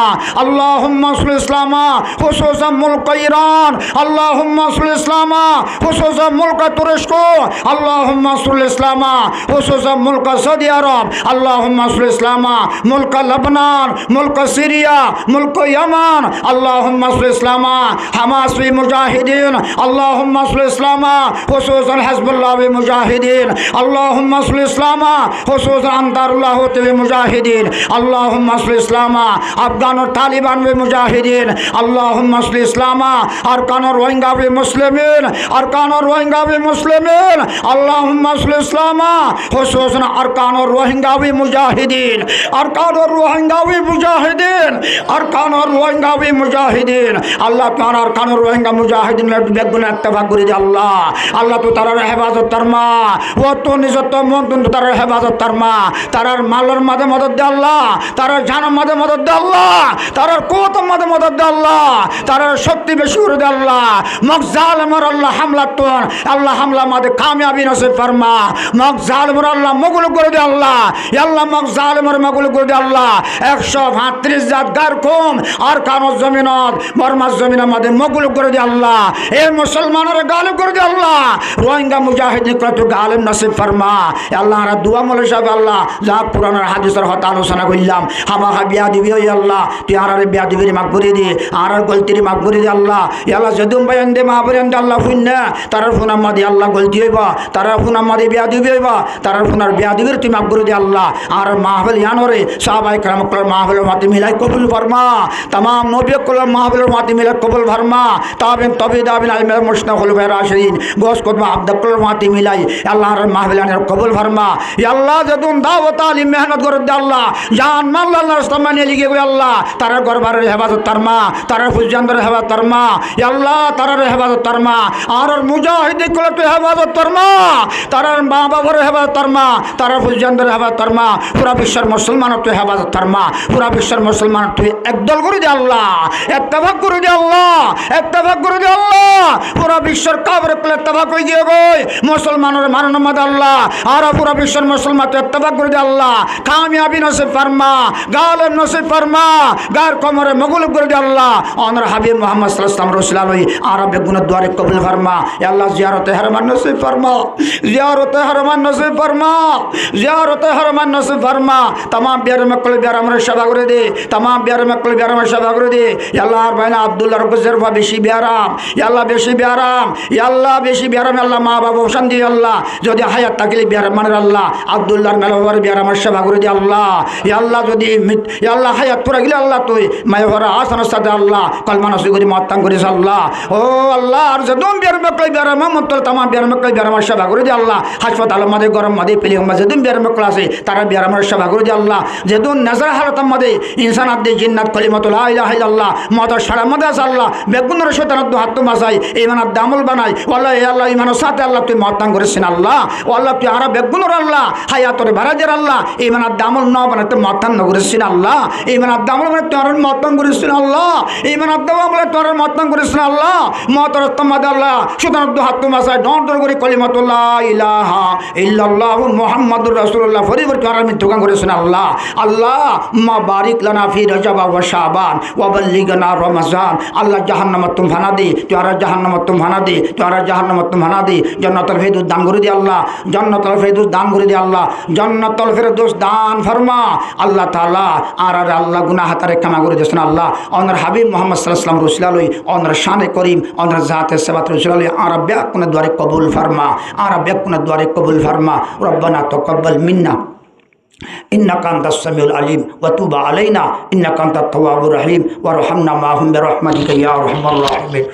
আল্লাহুম্মা সাল্লি ইসলামা খুসুসান মুলক ইরান আল্লাহুম্মা সাল্লি ইসলামা খুসুসান মুলক তুরস্ক আল্লাহুম্মা সাল্লি ইসলামা খুসুসান মুলক সৌদি আরব আল্লাহুম্মা সাল্লি ইসলামা মুলক লবনান মুলক সিরিয়া মুলক ইয়ামান আল্লাহুম্মা সাল্লি ইসলামা হামাস ফি মুজাহিদিন আল্লাহুম্মা সাল্লি ইসলামা খুসুসান হিজবুল্লাহ ফি মুজাহিদিন আল্লাহুম্মা সাল্লি ইসলামা খুসুসান আনসারুল্লাহ ফি মুজাহিদিন আল্লাহুম্মা সাল্লি ইসলামা আফগান ও তালিবান ফি মুজাহিদিন আল্লাহুম্মা সাল্লি ইসলামা আরকান রোহিঙ্গা ফি মুসলিমিন আরকান রোহিঙ্গা ফি মুসলিমিন আল্লাহুম্মা সাল্লি ইসলামা খুসুসান আরকান রোহিঙ্গা ফি মুজাহিদিন আরকান রোহিঙ্গা ফি মুজাহিদিন আরকান রোহিঙ্গা ফি মুজাহিদিন আল্লাহ তাআলা আরকান রোহিঙ্গা মুজাহিদিন বেগুন ইত্তেফাক করে দে আল্লাহ আল্লাহ তো তার হেফাজত ফরমা ও তো নিজত মন তো তার হেফাজত ফরমা তার মালের মাঝে মদদ দে আল্লাহ তার জানের মাঝে মদদ দে আল্লাহ তার কুওয়াতের মাঝে মদদ দে আল্লাহ তার শক্তি বেশি করে দে আল্লাহ মক জালেমের আল্লাহ হামলা তো আল্লাহ হামলা মাঝে কামিয়াবি নসিব ফরমা মক জালেমের আল্লাহ মগুল করে দে আল্লাহ ইয়া আল্লাহ মক জালেমের মগুল করে দে আল্লাহ 135 জাত গার কম আর কানো জমিনত বর্মার জমিনের মাঝে মগুল করে দে আল্লাহ এই মুসলমানের গালিব করে দে আল্লাহ রোহিঙ্গা মুজাহিদিন কত গালিব নসিব ফরমা আল্লাহ আর দোয়া মলে সাহেব আল্লাহ যা পুরানোর হাদিসের হতা আলোচনা করলাম হামাখা বিয়া দিবি ওই আল্লাহ তুই আর বিয়া দিবি মাফ করে দি আর গলতির মাফ করে দি আল্লাহ আল্লাহ যদুম বায়ান দে মা বলেন আল্লাহ ফুন তার ফুনাম মাদি আল্লাহ গলতি হইব তার ফুনাম মাদি বিয়া দিবি হইব তার ফুনার বিয়া দিবির তুই মাফ করে দি আল্লাহ আর মাহফিল ইয়ানরে সাহাবায়ে کرام কল মাহফিলের মাটি মিলাই কবুল ফরমা तमाम নবী কল মাহফিলের মাটি মিলাই কবুল ফরমা তাবিন তবিদাবিন আলমে মুশতাক খুলফায়ে রাশিদিন গোস কদমা আব্দুল মাটি মিলাই আল্লাহর মাহফিলের কবুল ফরমা ইয়া আল্লাহ যদুন দাওয়াত আলিম মেহনত করে দে আল্লাহ জান মাল আল্লাহর রাস্তা মানে লিগে গো আল্লাহ তার ঘরবারের হেফাজত ফরমা তার ফুজানদের হেফাজত ফরমা ইয়া আল্লাহ তার হেফাজত ফরমা আর মুজাহিদ কল তো হেফাজত ফরমা তার মা বাবার হেফাজত ফরমা তার ফুজানদের হেফাজত ফরমা পুরা বিশ্বের মুসলমানের তো হেফাজত ফরমা পুরা বিশ্বের মুসলমান তুই একদল করে দে আল্লাহ ইত্তেফাক করে দে আল্লাহ ইত্তেফাক করে দে আল্লাহ পুরা বিশ্বের কাফের কল ইত্তেফাক হই গিয়ে গই মুসলমানের মানন মত আল্লাহ আর পুরা বিশ্বের মুসলমান তো ইত্তেফাক করে দে আল্লাহ কামিয়াবি নসিব ফরমা গালিব নসিব ফরমা গার কমরে মগুল করে দে আল্লাহ অনর হাবিব মুহাম্মদ সাল্লাল্লাহু আলাইহি ওয়াসাল্লাম রাসূল আলাই আরব গুনাহ দুয়ারে কবুল ফরমা ইয়া আল্লাহ জিয়ারতে হারমান নসিব ফরমা জিয়ারতে হারমান নসিব ফরমা জিয়ারতে হারমান নসিব ফরমা तमाम बिहार में कल बिहार हमारे सभा कर दे तमाम बिहार में कल बिहार हमारे सभा कर दे अल्लाह भाईना अब्दुल्ला रब्बुजरफा बेशी बिहाराम अल्लाह बेशी बिहाराम अल्लाह बेशी बिहाराम अल्लाह माँ बाबा शांति अल्लाह जो हायात ताकिले बिहार मान अल्लाह अब्दुल्ला मेलवर बिहार हमारे सभा कर दे अल्लाह जो अल्लाह हायात पूरा गिले अल्लाह तो मैं हरा आसन सादे अल्लाह कलमा नसी करी मातां करी अल्लाह ओ अल्लाह और जदों बिहार में कल बिहार में तमाम बिहार में कल बिहार हमारे सभा कर दे अल्लाह हास्पाताल मदे गरम मदे पिलिंग मदे जदों बिहार में क्लासे तारा बिहार কারামের সেবা করে দিয়ে আল্লাহ যেহেতু নেজার হালতার মধ্যে ইনসান আদি জিন্নাত কলিমাতুল লা ইলাহা ইল্লাল্লাহ মতের সারার মধ্যে আছে আল্লাহ বেগুনের শয়তানের হাত মাসাই ইমানের দামল বানাই আল্লাহ এ আল্লাহ ইমানের সাথে আল্লাহ তুই মতাং করেছেন আল্লাহ ও আল্লাহ তুই আরো বেগুনের আল্লাহ হায়াতরে বারাজের আল্লাহ ইমানের দামল ন বানাতে মতাং করেছেন আল্লাহ ইমানের দামল মানে তোর মতাং করেছেন আল্লাহ ইমানের দামল বলে তোর মতাং করেছেন আল্লাহ মতের তোমাদের আল্লাহ শয়তানের হাত মাসাই ডর করে কলিমাতুল লা ইলাহা ইল্লাল্লাহু মুহাম্মাদুর রাসূলুল্লাহ ফরিবর তোর মৃত্যুকান করেছেন আল্লাহ আল্লাহ মা বারিক লানা ফি রজব ওয়া শাবান ওয়া বাল্লিগনা রমজান আল্লাহ জাহান্নামত তুম ফানা দে তোরা জাহান্নামত তুম ফানা দে তোরা জাহান্নামত তুম ফানা দে জান্নাতুল ফিরদৌস দান করে দে আল্লাহ জান্নাতুল ফিরদৌস দান করে দে আল্লাহ জান্নাতুল ফিরদৌস দান ফরমা আল্লাহ তাআলা আর আল্লাহ গুনাহ হাতারে ক্ষমা করে দেন আল্লাহ ওনার হাবিব মুহাম্মদ সাল্লাল্লাহু আলাইহি ওয়াসাল্লাম রাসূলুল্লাহ ওনার শানে করিম ওনার জাতে সাবাত রাসূলুল্লাহ আর বেকুন দুয়ারে কবুল ফরমা আর বেকুন দুয়ারে কবুল ফরমা রব্বানা তাকাব্বাল মিন্না إنك أنت السميع العليم وتوب علينا إنك أنت التواب الرحيم وارحمنا معهم برحمتك يا أرحم الراحمين